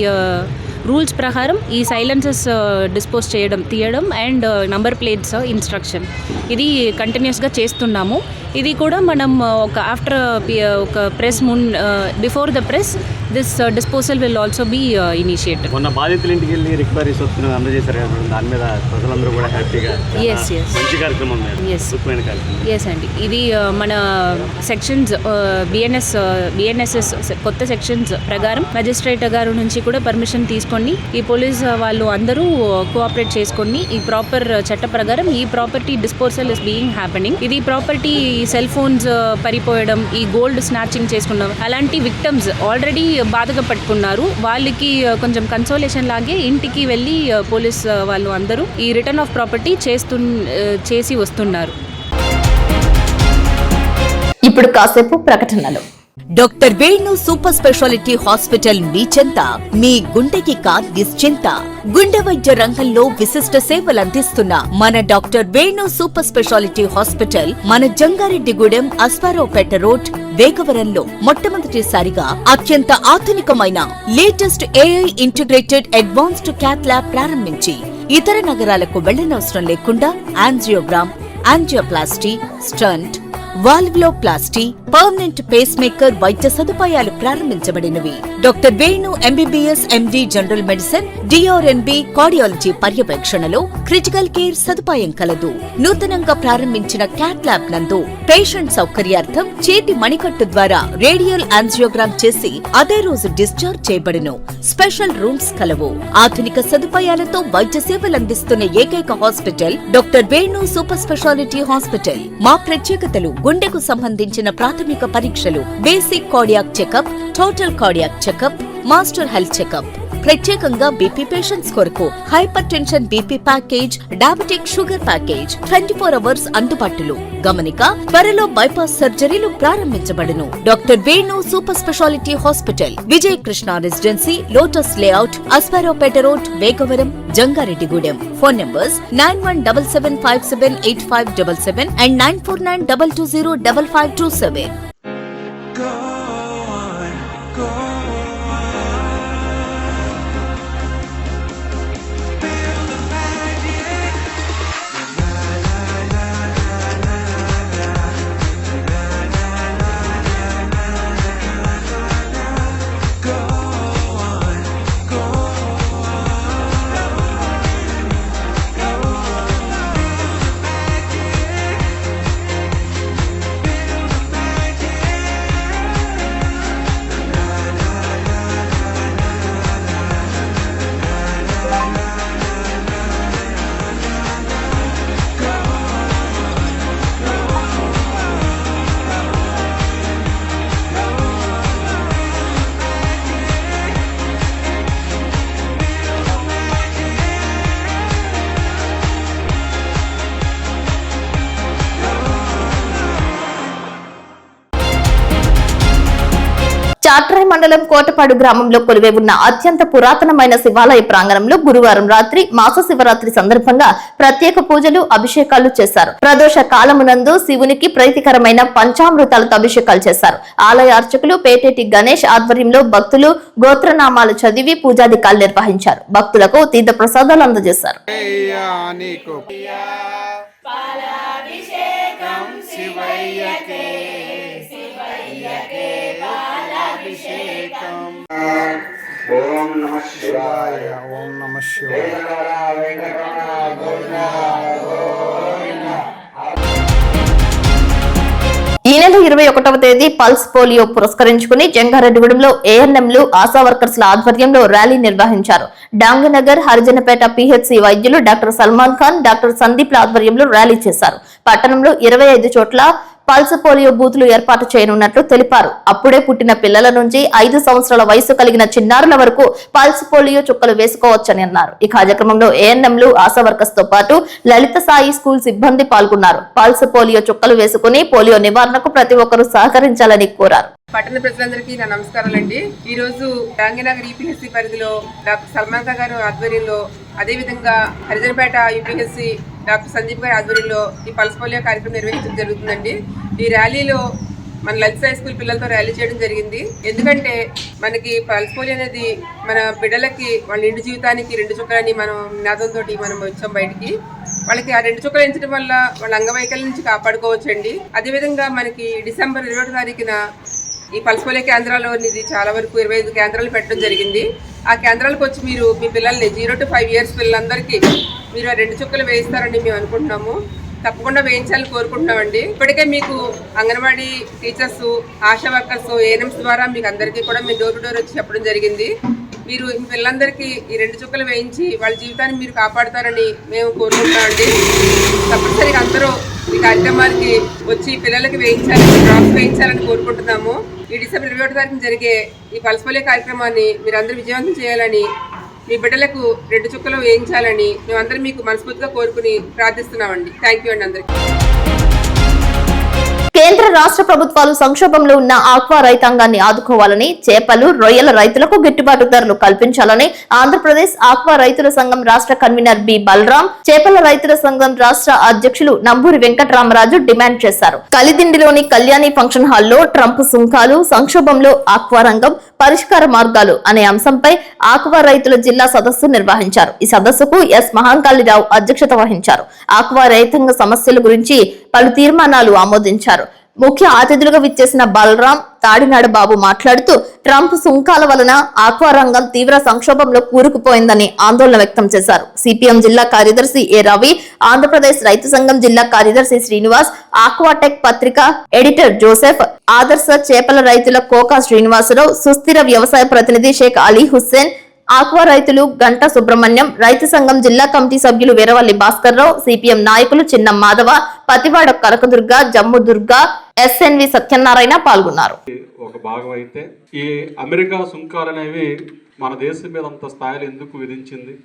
రూల్స్ ప్రకారం ఈ సైలెన్సెస్ డిస్పోజ్ తీయడం అండ్ నంబర్ ప్లేట్స్ ఇన్స్ట్రక్షన్ ఇది కంటిన్యూస్గా చేస్తున్నాము. ఇది కూడా మనం ఒక press before the press this disposal will also be initiated. మొన్న బాధితుల ఇంటికి వెళ్ళి రికవరీస్ వస్తున్న అందజేశారు కదా, దాని మీద ప్రజలందరూ కూడా హ్యాపీగా మంచి కార్యక్రమం ఎస్ అండి. ఇది మన సెక్షన్స్ బిఎన్ఎస్ఎస్ కొత్త సెక్షన్స్ ప్రకారం మెజిస్ట్రేట్ గారు నుంచి కూడా పర్మిషన్ తీసుకొని ఈ పోలీస్ వాళ్ళు అందరూ కోఆపరేట్ చేసుకొని ఈ ప్రాపర్ చట్ట ప్రకారం ఈ property disposal is being happening. ఇది ప్రాపర్టీ సెల్ ఫోన్స్ పరిపోయడం, ఈ గోల్డ్ స్నాచింగ్ చేసుకున్నాం, అలాంటి విక్టమ్స్ ఆల్రెడీ బాధగా పట్టుకున్నారు. వాళ్ళకి కొంచెం కన్సోలేషన్ లాగే ఇంటికి వెళ్ళి పోలీస్ వాళ్ళు అందరూ ఈ రిటర్న్ ఆఫ్ ప్రాపర్టీ చేసి వస్తున్నారు. ఇప్పుడు కాసేపు ప్రకటనలు. Doctor Venu super speciality hospital మీ చెంత, మీ గుండెకి నిశ్చింత. గుండె వైద్య రంగంలో విశిష్ట సేవలు అందిస్తున్న మన doctor Venu super speciality hospital మన జంగారెడ్డిగూడెం అస్పారావుపేట రోడ్ వేగవరంలో మొట్టమొదటిసారిగా అత్యంత ఆధునికమైన latest AI integrated advanced cath lab ప్రారంభించి ఇతర నగరాలకు వెళ్లనవసరం లేకుండా angiogram, angioplasty, stent, valvuloplasty, permanent pacemaker వైద్య సదుపాయాలు ప్రారంభించబడినవి. Doctor Venu MBBS MD general medicine, DRNB cardiology పర్యవేక్షణలో క్రిటికల్ కేర్ సదుపాయం కలదు. నూతనంగా ప్రారంభించిన క్యాట్ ల్యాబ్ నందు పేషెంట్ సౌకర్యార్థం చేతి మణికట్టు ద్వారా రేడియల్ యాంజియోగ్రామ్ చేసి అదే రోజు డిశ్చార్జ్ చేయబడును. స్పెషల్ రూమ్స్ కలవు. ఆధునిక సదుపాయాలతో వైద్య సేవలు అందిస్తున్న ఏకైక hospital doctor Venu super speciality hospital. మా ప్రత్యేకతలు: గుండెకు సంబంధించిన ప్రాథమిక పరీక్షలు, basic cardiac checkup, total cardiac checkup, master health checkup. ప్రత్యేకంగా బీపీ పేషెంట్స్ కొరకు hypertension BP package, diabetic sugar package 24 hours అందుబాటులో. గమనిక: త్వరలో బైపాస్ సర్జరీలు ప్రారంభించబడును. Doctor Venu super speciality hospital, Vijaya Krishna residency, lotus layout, Aswaraopeta road, Vegavaram, Jangareddygudem. Phone numbers 9177578577 and 9492205527. Chatrai మండలం కోటపాడు గ్రామంలో కొలువై ఉన్న అత్యంత పురాతనమైన శివాలయ ప్రాంగణంలో గురువారం రాత్రి మాస శివరాత్రి సందర్భంగా ప్రత్యేక పూజలు, అభిషేకాలు చేశారు. ప్రదోష కాలమునందు శివునికి ప్రీతికరమైన పంచామృతాలతో అభిషేకాలు చేశారు. ఆలయ అర్చకులు పేటేటి గణేష్ ఆధ్వర్యంలో భక్తులు గోత్రనామాలు చదివి పూజాధికాలు నిర్వహించారు. భక్తులకు తీర్థ ప్రసాదాలు అందజేశారు. ఓం నమః శివాయ. ఓం నమః శివాయ. ఈ నెల 21వ తేదీ పల్స్ పోలియో పురస్కరించుకుని జంగారెడ్డిగూడెంలో ఏఎన్ఎంలు, ఆశా వర్కర్స్ల ఆధ్వర్యంలో ర్యాలీ నిర్వహించారు. డాంగనగర్, హరిజనపేట పిహెచ్సి వైద్యులు డాక్టర్ సల్మాన్ ఖాన్, డాక్టర్ సందీప్ల ఆధ్వర్యంలో ర్యాలీ చేశారు. పట్టణంలో 25 చోట్ల పల్స్ పోలియో బూతులు ఏర్పాటు చేయనున్నట్లు తెలిపారు. అప్పుడే పుట్టిన పిల్లల నుంచి 5 సంవత్సరాల వయసు కలిగిన చిన్నారుల వరకు పల్స్ పోలియో చుక్కలు వేసుకోవచ్చని అన్నారు. ఈ కార్యక్రమంలో ఏఎన్ఎంలు, ఆశా వర్కర్స్ తో పాటు లలిత సాయి స్కూల్ సిబ్బంది పాల్గొన్నారు. పల్స్ పోలియో చుక్కలు వేసుకుని పోలియో నివారణకు ప్రతి ఒక్కరూ సహకరించాలని కోరారు. పట్టణ ప్రజలందరికీ నా నమస్కారాలండి. ఈ రోజు డాంగనగర్ యూపీహెచ్సి పరిధిలో డాక్టర్ సల్మాన్ ఖాన్ గారు ఆధ్వర్యంలో, అదేవిధంగా హరిజనపేట యూపీహెచ్సి డాక్టర్ సందీప్ గారి ఆధ్వర్యంలో ఈ పల్స్ పోలియో కార్యక్రమం నిర్వహించడం జరుగుతుందండి. ఈ ర్యాలీలో మన లలిత హై స్కూల్ పిల్లలతో ర్యాలీ చేయడం జరిగింది. ఎందుకంటే మనకి పల్స్ పోలియో అనేది మన బిడ్డలకి వాళ్ళ నిండు జీవితానికి 2 చుక్కలని మనం నినాదంతో మనం వచ్చాం బయటికి. వాళ్ళకి ఆ 2 చుక్కలు ఎంచడం వల్ల వాళ్ళ అంగవైకల్యం నుంచి కాపాడుకోవచ్చండి. అదేవిధంగా మనకి డిసెంబర్ 21వ తారీఖున ఈ పల్స్ పోలియో కేంద్రాలు అనేది చాలా వరకు 25 కేంద్రాలు పెట్టడం జరిగింది. ఆ కేంద్రాలకు వచ్చి మీరు మీ పిల్లల్ని 0 to 5 years పిల్లలందరికీ మీరు ఆ 2 చుక్కలు వేయిస్తారని మేము అనుకుంటున్నాము. తప్పకుండా వేయించాలని కోరుకుంటున్నామండి. ఇప్పటికే మీకు anganwadi teachers, ASHA workers, ANMs ద్వారా మీకు అందరికీ కూడా మేము డోర్ టు డోర్ వచ్చి చెప్పడం జరిగింది. మీరు మీ పిల్లలందరికీ ఈ 2 చుక్కలు వేయించి వాళ్ళ జీవితాన్ని మీరు కాపాడుతారని మేము కోరుకుంటున్నామండి. తప్పనిసరిగా అందరూ ఈ కార్యక్రమానికి వచ్చి పిల్లలకి డ్రాప్స్ వేయించాలని కోరుకుంటున్నాము. ఈ డిసెంబర్ 21వ తారీఖున జరిగే ఈ పల్స్ పోలియో కార్యక్రమాన్ని మీరందరూ విజయవంతం చేయాలని, మీ బిడ్డలకు 2 చుక్కలు వేయించాలని మేమందరం మీకు మనస్ఫూర్తిగా కోరుకుని ప్రార్థిస్తున్నామండి. థ్యాంక్ యూ అండి అందరికీ. కేంద్ర రాష్ట్ర ప్రభుత్వాలు సంక్షోభంలో ఉన్న ఆక్వా రైతాంగాన్ని ఆదుకోవాలని, చేపలు, రొయ్యల రైతులకు గిట్టుబాటు ధరలు కల్పించాలని ఆంధ్రప్రదేశ్ ఆక్వా రైతుల సంఘం రాష్ట్ర కన్వీనర్ బి బలరాం, చేపల రైతుల సంఘం రాష్ట్ర అధ్యక్షులు నంబూరి వెంకటరామరాజు డిమాండ్ చేశారు. కలిదిండిలోని కళ్యాణి ఫంక్షన్ హాల్లో ట్రంప్ సుంకాలు, సంక్షోభంలో ఆక్వా రంగం, పరిష్కార మార్గాలు అనే అంశంపై ఆక్వా రైతుల జిల్లా సదస్సు నిర్వహించారు. ఈ సదస్సుకు ఎస్ మహంకాళిరావు అధ్యక్షత వహించారు. ఆక్వా రైతాంగ సమస్యల గురించి పలు తీర్మానాలు ఆమోదించారు. ముఖ్య అతిథులుగా విచ్చేసిన బలరాం, తాడినాడ బాబు మాట్లాడుతూ ట్రంప్ సుంకాల వలన ఆక్వా రంగం తీవ్ర సంక్షోభంలో కూరుకుపోయిందని ఆందోళన వ్యక్తం చేశారు. సిపిఎం జిల్లా కార్యదర్శి ఏ రవి, ఆంధ్రప్రదేశ్ రైతు సంఘం జిల్లా కార్యదర్శి శ్రీనివాస్, ఆక్వాటెక్ పత్రిక ఎడిటర్ జోసెఫ్, ఆదర్శ చేపల రైతుల కోకా శ్రీనివాసరావు, సుస్థిర వ్యవసాయ ప్రతినిధి షేక్ అలీ హుస్సేన్, ఆక్వా రైతులు గంట సుబ్రహ్మణ్యం, రైతు సంఘం జిల్లా కమిటీ సభ్యులు వీరవల్లి భాస్కర్ రావు, సిపిఎం నాయకులు చిన్న మాధవ, పతివాడ కనకదుర్గ, జమ్ము దుర్గా, ఎస్ఎన్వి సత్యనారాయణ పాల్గొన్నారు. ఒక భాగం అయితే ఈ అమెరికా సుంకాలు అనేవి మన దేశం మీద అంత స్థాయిలో ఎందుకు విధించింది,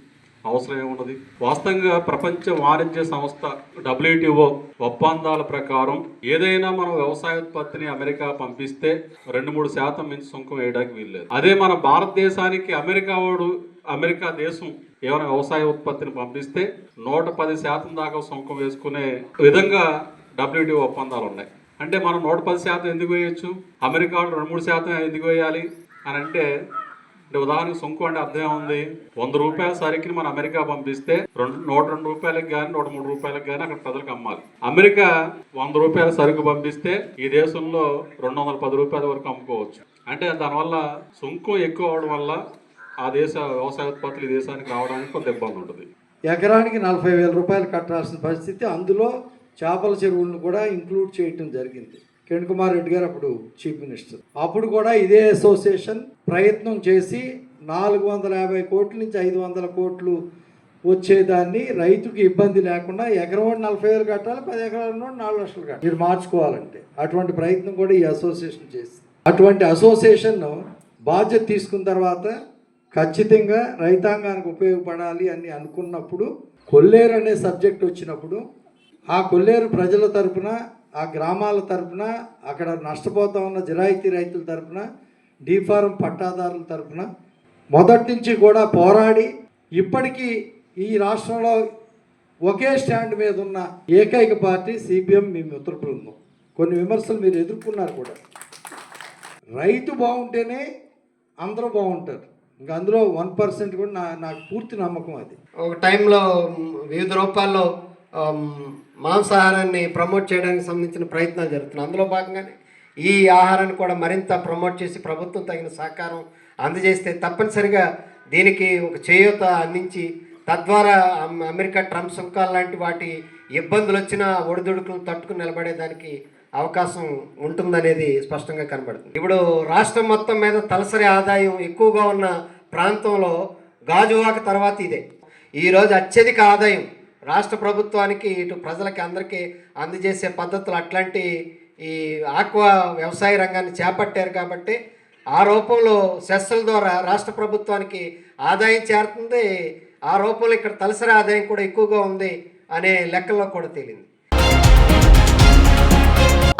అవసరం ఏమున్నది? వాస్తవంగా ప్రపంచ వాణిజ్య సంస్థ WTO ఒప్పందాల ప్రకారం ఏదైనా మనం వ్యవసాయ ఉత్పత్తిని అమెరికా పంపిస్తే 2-3% మించి సుంకం వేయడానికి వీల్లేదు. అదే మన భారతదేశానికి అమెరికా దేశం ఏమైనా వ్యవసాయ ఉత్పత్తిని పంపిస్తే 110% దాకా సుంకం వేసుకునే విధంగా WTO ఒప్పందాలు ఉన్నాయి. అంటే మనం 110% ఎందుకు వేయచ్చు, అమెరికా 2-3% ఎందుకు వేయాలి అని అంటే ఉదాహరణకు సుంకం అంటే అర్థం ఉంది. 100 రూపాయల సరికిని మనం అమెరికా పంపిస్తే 102 రూపాయలకు కానీ 103 రూపాయలకు కానీ అక్కడ ప్రజలకు అమ్మాలి. అమెరికా 100 రూపాయల సరుకు పంపిస్తే ఈ దేశంలో 210 రూపాయల వరకు అమ్ముకోవచ్చు. అంటే దానివల్ల సుంకం ఎక్కువ అవడం వల్ల ఆ దేశ వ్యవసాయ ఉత్పత్తులు ఈ దేశానికి రావడానికి కొంత ఇబ్బంది ఉంటుంది. ఎకరానికి 40,000 రూపాయలు కట్టాల్సిన పరిస్థితి, అందులో చేపల చెరువులను కూడా ఇంక్లూడ్ చేయటం జరిగింది. కిరణ్ కుమార్ రెడ్డి గారు అప్పుడు చీఫ్ మినిస్టర్. అప్పుడు కూడా ఇదే అసోసియేషన్ ప్రయత్నం చేసి 450 కోట్ల నుంచి 500 కోట్లు వచ్చేదాన్ని రైతుకి ఇబ్బంది లేకుండా ఎకరం 40,000 కట్టాలి, 10 ఎకరాల 4 లక్షలు కట్టాలి మీరు మార్చుకోవాలంటే. అటువంటి ప్రయత్నం కూడా ఈ అసోసియేషన్ చేసింది. అటువంటి అసోసియేషన్ బాధ్యత తీసుకున్న తర్వాత ఖచ్చితంగా రైతాంగానికి ఉపయోగపడాలి అని అనుకున్నప్పుడు కొల్లేరు అనే సబ్జెక్ట్ వచ్చినప్పుడు ఆ కొల్లేరు ప్రజల తరపున, ఆ గ్రామాల తరపున, అక్కడ నష్టపోతా ఉన్న జిరాయితీ రైతుల తరపున, డీఫారం పట్టాదారుల తరపున మొదటి నుంచి కూడా పోరాడి ఇప్పటికీ ఈ రాష్ట్రంలో ఒకే స్టాండ్ మీద ఉన్న ఏకైక పార్టీ సిపిఎం, మీ మిత్ర బృందం. కొన్ని విమర్శలు మీరు ఎదుర్కొన్నారు కూడా. రైతు బాగుంటేనే అందరూ బాగుంటారు. ఇంకా అందులో 1% కూడా నాకు పూర్తి నమ్మకం. అది ఒక టైంలో వివిధ రూపాల్లో మాంసాహారాన్ని ప్రమోట్ చేయడానికి సంబంధించిన ప్రయత్నాలు జరుగుతున్నాయి. అందులో భాగంగానే ఈ ఆహారాన్ని కూడా మరింత ప్రమోట్ చేసి ప్రభుత్వం తగిన సహకారం అందజేస్తే తప్పనిసరిగా దీనికి ఒక చేయూత అందించి తద్వారా అమెరికా ట్రంప్ సుంకాలు లాంటి వాటి ఇబ్బందులు వచ్చినా ఒడిదుడుకులు తట్టుకుని నిలబడేదానికి అవకాశం ఉంటుందనేది స్పష్టంగా కనబడుతుంది. ఇప్పుడు రాష్ట్రం మొత్తం మీద తలసరి ఆదాయం ఎక్కువగా ఉన్న ప్రాంతంలో గాజువాక తర్వాత ఇదే. ఈరోజు అత్యధిక ఆదాయం రాష్ట్ర ప్రభుత్వానికి, ఇటు ప్రజలకి అందరికీ అందజేసే పద్ధతులు అట్లాంటి ఈ ఆక్వా వ్యవసాయ రంగాన్ని చేపట్టారు కాబట్టి ఆ రూపంలో సెస్సుల ద్వారా రాష్ట్ర ప్రభుత్వానికి ఆదాయం చేరుతుంది. ఆ రూపంలో ఇక్కడ తలసరి ఆదాయం కూడా ఎక్కువగా ఉంది అనే లెక్కల్లో కూడా తేలింది.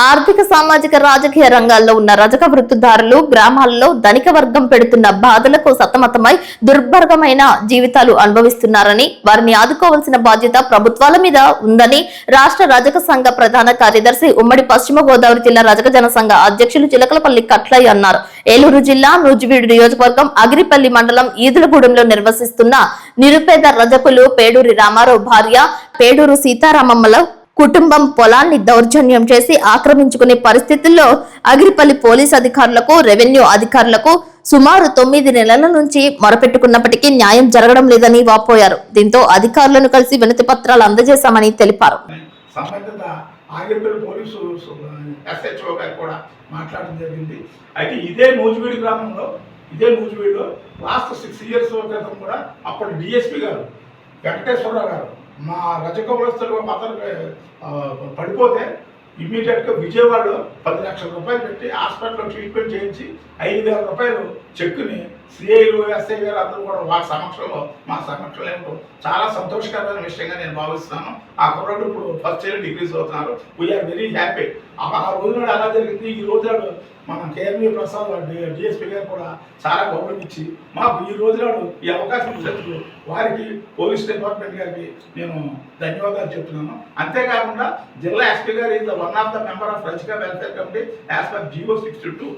ఆర్థిక, సామాజిక, రాజకీయ రంగాల్లో ఉన్న రజక వృత్తిదారులు గ్రామాల్లో ధనిక వర్గం పెడుతున్న బాధలకు సతమతమై దుర్భరమైన జీవితాలు అనుభవిస్తున్నారని, వారిని ఆదుకోవాల్సిన బాధ్యత ప్రభుత్వాల మీద ఉందని రాష్ట్ర రజక సంఘ ప్రధాన కార్యదర్శి, ఉమ్మడి పశ్చిమ గోదావరి జిల్లా రజక జనసంఘ అధ్యక్షులు చిలకలపల్లి కట్లయ్య అన్నారు. ఏలూరు జిల్లా నూజివీడు నియోజకవర్గం అగిరిపల్లి మండలం ఈదులగూడెంలో నిర్వహిస్తున్న నిరుపేద రజకులు పేడూరి రామారావు భార్య పేడూరు సీతారామమ్మల కుటుంబం పొలాన్ని దౌర్జన్యం చేసి ఆక్రమించుకునే పరిస్థితుల్లో అగిరిపల్లి పోలీస్ అధికారులకు, రెవెన్యూ అధికారులకు సుమారు 9 నెలల నుంచి మొరపెట్టుకున్నప్పటికీ న్యాయం జరగడం లేదని వాపోయారు. దీంతో అధికారులను కలిసి వినతి పత్రాలు అందజేశామని తెలిపారు. మాట్లాడడం జరిగింది. అయితే ఇదే నూజివీడు గ్రామంలో, ఇదే నూజివీడులో లాస్ట్ 6 years క్రితం కూడా అప్పటి డిఎస్పీ గారు వెంకటేశ్వరరావు గారు మా రజక కులస్తులు అతను పడిపోతే ఇమీడియట్గా విజయవాడలో 10 లక్షల రూపాయలు పెట్టి హాస్పిటల్లో ట్రీట్మెంట్ చేయించి 5,000 రూపాయలు చెక్కుని సిఐలు ఎస్ఐ గారు అందరూ కూడా వారి సమక్షంలో మా సమక్షంలో చాలా సంతోషకరమైన విషయంగా నేను భావిస్తున్నాను. ఆ కుర్రాడు ఇప్పుడు ఫస్ట్ ఇయర్ డిగ్రీ చదువుతున్నారు. We are very. ఆ రోజు నాడు అలా జరిగింది. ఈ రోజు నాడు మన కేఎంఈ ప్రసాద్ డిఎస్పీ గారు కూడా చాలా గౌరవించి మాకు ఈ రోజు నాడు ఈ అవకాశం ఇచ్చినందుకు వారికి పోలీస్ డిపార్ట్మెంట్ గారికి నేను ధన్యవాదాలు చెప్తున్నాను. అంతేకాకుండా జిల్లా ఎస్పీ గారు is one of the member of Rajaka welfare committee as per GO 62.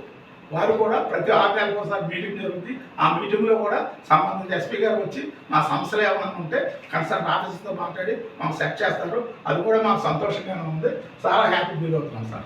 వారు కూడా ప్రతి 6 నెలలకు ఒకసారి మీటింగ్ జరుగుతుంది. ఆ మీటింగ్లో కూడా సంబంధించిన ఎస్పీ గారు వచ్చి మా సమస్యలు ఏమైనా ఉంటే కన్సర్న్ ఆఫీసర్తో మాట్లాడి మాకు సెట్ చేస్తారు. అది కూడా మాకు సంతోషంగానే ఉంది. చాలా హ్యాపీ ఫీల్ అవుతున్నాం sir.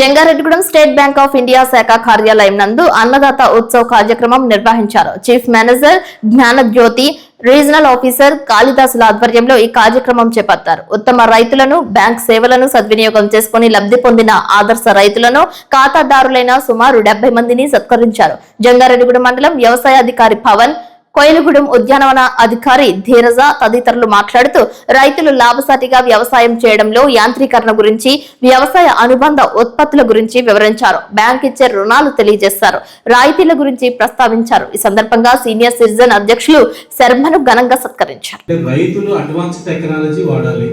Jangareddygudem State Bank of India శాఖ కార్యాలయం నందు అన్నదాత ఉత్సవ్ కార్యక్రమం నిర్వహించారు. Chief manager Jnanajyothi, regional officer Kalidasula ఆధ్వర్యంలో ఈ కార్యక్రమం చేపట్టారు. ఉత్తమ రైతులను, బ్యాంక్ సేవలను సద్వినియోగం చేసుకుని లబ్ధి పొందిన ఆదర్శ రైతులను, ఖాతాదారులైన సుమారు 70 మందిని సత్కరించారు. జంగారెడ్డిగూడెం మండలం వ్యవసాయ అధికారి పవన్, కోయిలగూడెం ఉద్యానవన అధికారి ధీరజ తదితరులు మాట్లాడుతూ రైతులు లాభసాటిగా వ్యవసాయం చేయడంలో యాంత్రీకరణ గురించి, వ్యవసాయ అనుబంధ ఉత్పత్తుల గురించి వివరించారు. బ్యాంక్ ఇచ్చే రుణాలు తెలియజేశారు. రాయితీల గురించి ప్రస్తావించారు. ఈ సందర్భంగా సీనియర్ సిటిజన్ అధ్యక్షులు శర్మను ఘనంగా సత్కరించారు. రైతులు అడ్వాన్స్ టెక్నాలజీ వాడాలి.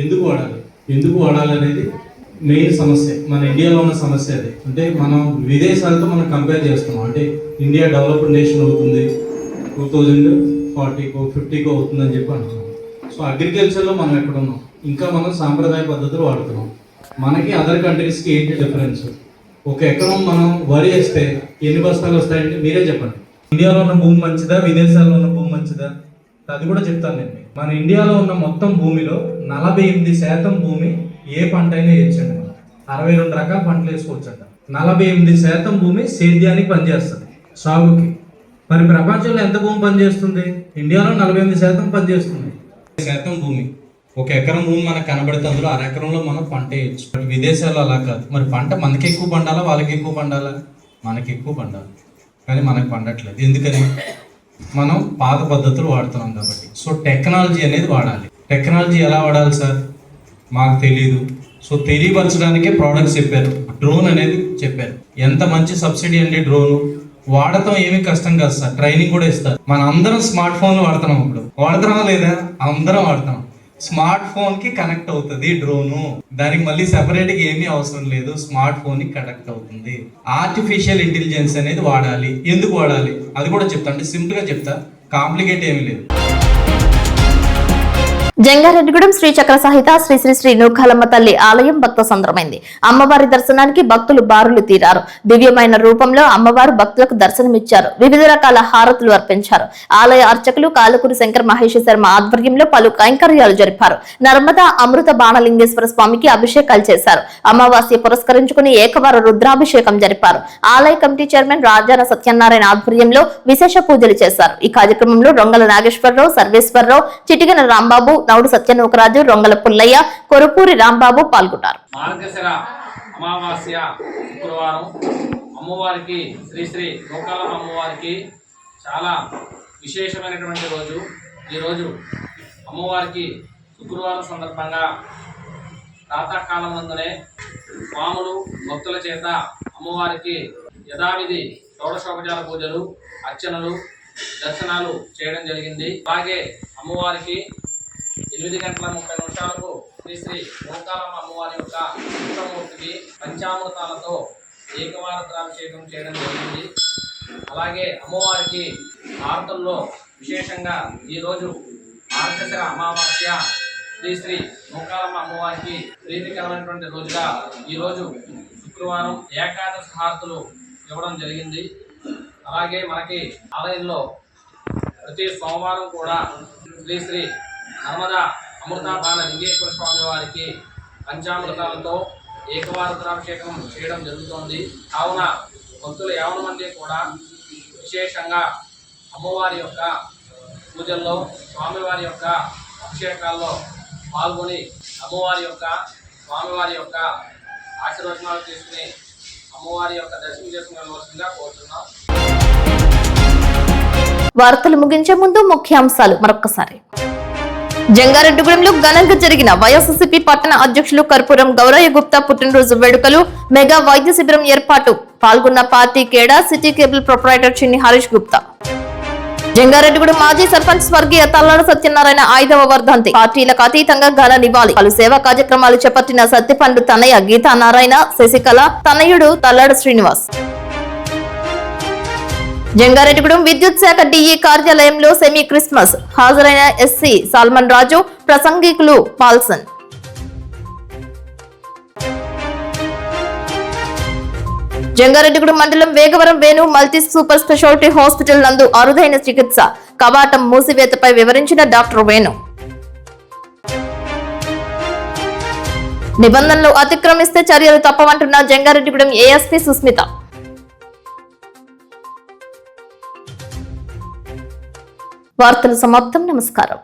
ఎందుకు వాడాలి అనేది మెయిన్ సమస్య. మన ఇండియాలో ఉన్న సమస్య అది. అంటే మనం విదేశాలతో మనం కంపేర్ చేస్తున్నాం. అంటే ఇండియా డెవలప్డ్ నేషన్ అవుతుంది, 2040కో 50కో అవుతుందని చెప్పి అంటున్నాం. సో అగ్రికల్చర్లో మనం ఎక్కడ ఉన్నాం? ఇంకా మనం సాంప్రదాయ పద్ధతులు వాడుతున్నాం. మనకి అదర్ కంట్రీస్కి ఏంటి డిఫరెన్స్? ఒక ఎకరం మనం వరి వేస్తే ఎన్ని బస్తాలు వస్తాయంటే మీరే చెప్పండి. ఇండియాలో ఉన్న భూమి మంచిదా, విదేశాల్లో ఉన్న భూమి మంచిదా? అది కూడా చెప్తాను నేను. మన ఇండియాలో ఉన్న మొత్తం భూమిలో 48% భూమి ఏ పంట అయినా వేయచ్చండి. మనం 62 రకాల పంటలు వేసుకోవచ్చంట. 48% భూమి సేద్యానికి పనిచేస్తుంది, సాగుకి. మరి ప్రపంచంలో ఎంత భూమి పనిచేస్తుంది? ఇండియాలో 48% పనిచేస్తుంది. శాతం భూమి, ఒక ఎకరం భూమి మనకు కనబడితే అందులో 1/2 ఎకరంలో మనం పంట వేయచ్చు. విదేశాల్లో అలా కాదు. మరి పంట మనకి ఎక్కువ పండాలా, వాళ్ళకి ఎక్కువ పండాలా? మనకి ఎక్కువ పండాలి, కానీ మనకు పండట్లేదు. ఎందుకని? మనం పాత పద్ధతులు వాడుతున్నాం కాబట్టి. సో టెక్నాలజీ అనేది వాడాలి. టెక్నాలజీ ఎలా వాడాలి సార్? మాకు తెలియదు. సో తెలియపరచడానికే ప్రోడక్ట్స్ చెప్పారు. డ్రోన్ అనేది చెప్పారు. ఎంత మంచి సబ్సిడీ అండి డ్రోన్. వాడటం ఏమీ కష్టం కాదు సార్, ట్రైనింగ్ కూడా ఇస్తారు. మన అందరం స్మార్ట్ ఫోన్లు వాడుతున్నాం. ఇప్పుడు వాడుతున్నామా లేదా? అందరం వాడుతున్నాం. స్మార్ట్ ఫోన్ కి కనెక్ట్ అవుతుంది డ్రోను. దానికి మళ్ళీ సెపరేట్ గా ఏమీ అవసరం లేదు, స్మార్ట్ ఫోన్ కి కనెక్ట్ అవుతుంది. ఆర్టిఫిషియల్ ఇంటెలిజెన్స్ అనేది వాడాలి. ఎందుకు వాడాలి అది కూడా చెప్తా. అంటే సింపుల్ గా చెప్తా, కాంప్లికేట్ ఏమీ లేదు. జంగారెడ్డిగూడెం శ్రీ చక్ర సహిత శ్రీ శ్రీ శ్రీ నూకాలమ్మ తల్లి ఆలయం భక్త సంద్రమైంది. అమ్మవారి దర్శనానికి భక్తులు బారులు తీరారు. దివ్యమైన రూపంలో అమ్మవారు భక్తులకు దర్శనమిచ్చారు. వివిధ రకాల హారతులు అర్పించారు. ఆలయ అర్చకులు కాలుకూరి శంకర్ మహేష్ శర్మ ఆధ్వర్యంలో పలు కైంకర్యాలు జరిపారు. నర్మదా అమృత బాణలింగేశ్వర స్వామికి అభిషేకాలు చేశారు. అమావాస్య పురస్కరించుకుని ఏకవార రుద్రాభిషేకం జరిపారు. ఆలయ కమిటీ చైర్మన్ రాజాన సత్యనారాయణ ఆధ్వర్యంలో విశేష పూజలు చేశారు. ఈ కార్యక్రమంలో రొంగల నాగేశ్వరరావు, సర్వేశ్వరరావు, చిటిగన రాంబాబు, నౌడు సత్యనూకరాజు, రొంగల పుల్లయ్య, కొరుపూరి రాంబాబు పాల్గొన్నారు. మార్గశిర అమావాస్య శుక్రవారం అమ్మవారికి శ్రీ శ్రీ నూకాలమ్మ అమ్మవారికి చాలా విశేషమైనటువంటి రోజు. ఈరోజు అమ్మవారికి శుక్రవారం సందర్భంగా ప్రాతకాలం నందునే స్వాములు భక్తుల చేత అమ్మవారికి యథావిధి షోడశోపచార పూజలు, అర్చనలు, దర్శనాలు చేయడం జరిగింది. అలాగే అమ్మవారికి 8:30 శ్రీ శ్రీ నూకాలమ్మ అమ్మవారి యొక్క ఉత్తమూర్తికి పంచామృతాలతో ఏకవారత్రాభిషేకం చేయడం జరిగింది. అలాగే అమ్మవారికి హారతుల్లో విశేషంగా ఈరోజు మార్గశిర అమావాస్య శ్రీ శ్రీ నూకాలమ్మ అమ్మవారికి ప్రీతికరమైనటువంటి రోజుగా ఈరోజు శుక్రవారం ఏకాదశి హారతులు ఇవ్వడం జరిగింది. అలాగే మనకి ఆలయంలో ప్రతి సోమవారం కూడా శ్రీ శ్రీ నర్మదా అమృతాపాన లింగేశ్వర స్వామి వారికి పంచామృతాలతో ఏకవారత్రాభిషేకం చేయడం జరుగుతోంది. కావున భక్తులు 50 మంది కూడా విశేషంగా అమ్మవారి యొక్క పూజల్లో, స్వామివారి యొక్క అభిషేకాల్లో పాల్గొని అమ్మవారి యొక్క స్వామివారి యొక్క ఆశీర్వచనాలు తీసుకుని అమ్మవారి యొక్క దర్శనం చేసుకోవాల్సిందిగా కోరుతున్నాం. వార్తలు ముగించే ముందు ముఖ్యాంశాలు మరొకసారి. జంగారెడ్డిగూడెంలో ఘనంగా జరిగిన వైఎస్ఆర్సీపీ పట్టణ అధ్యక్షులు కర్పూరం గౌరయ్య గుప్తా పుట్టినరోజు వేడుకలు, మెగా వైద్య శిబిరం ఏర్పాటు. పాల్గొన్న పార్టీ కేడా సిటీ కేబుల్ ప్రొపరైటర్ చిన్ని హరీష్ గుప్తా. జంగారెడ్డిగూడెం మాజీ సర్పంచ్ స్వర్గీయ తల్లాడ సత్యనారాయణ 5వ వర్ధంతి. పార్టీలకు అతీతంగా ఘన నివాళి. పలు సేవా కార్యక్రమాలు చేపట్టిన సత్యపండు తనయ్య గీతా నారాయణ, శశికళ తనయుడు తల్లాడ శ్రీనివాస్. జంగారెడ్డిగూడెం విద్యుత్ శాఖ డిఈ కార్యాలయంలో సెమీ క్రిస్మస్. హాజరైన ఎస్సీ సాల్మన్ రాజు, ప్రసంగికులు పాల్సన్. జంగారెడ్డిగూడెం మండలం Vegavaram Venu multi super speciality hospital నందు అరుదైన చికిత్స. కవాటం మూసివేతపై వివరించిన డాక్టర్ వేణు. నిబంధనలు అతిక్రమిస్తే చర్యలు తప్పవంటున్న జంగారెడ్డిగూడెం ఏఎస్పీ సుస్మిత. వార్తలు సమాప్తం. నమస్కారం.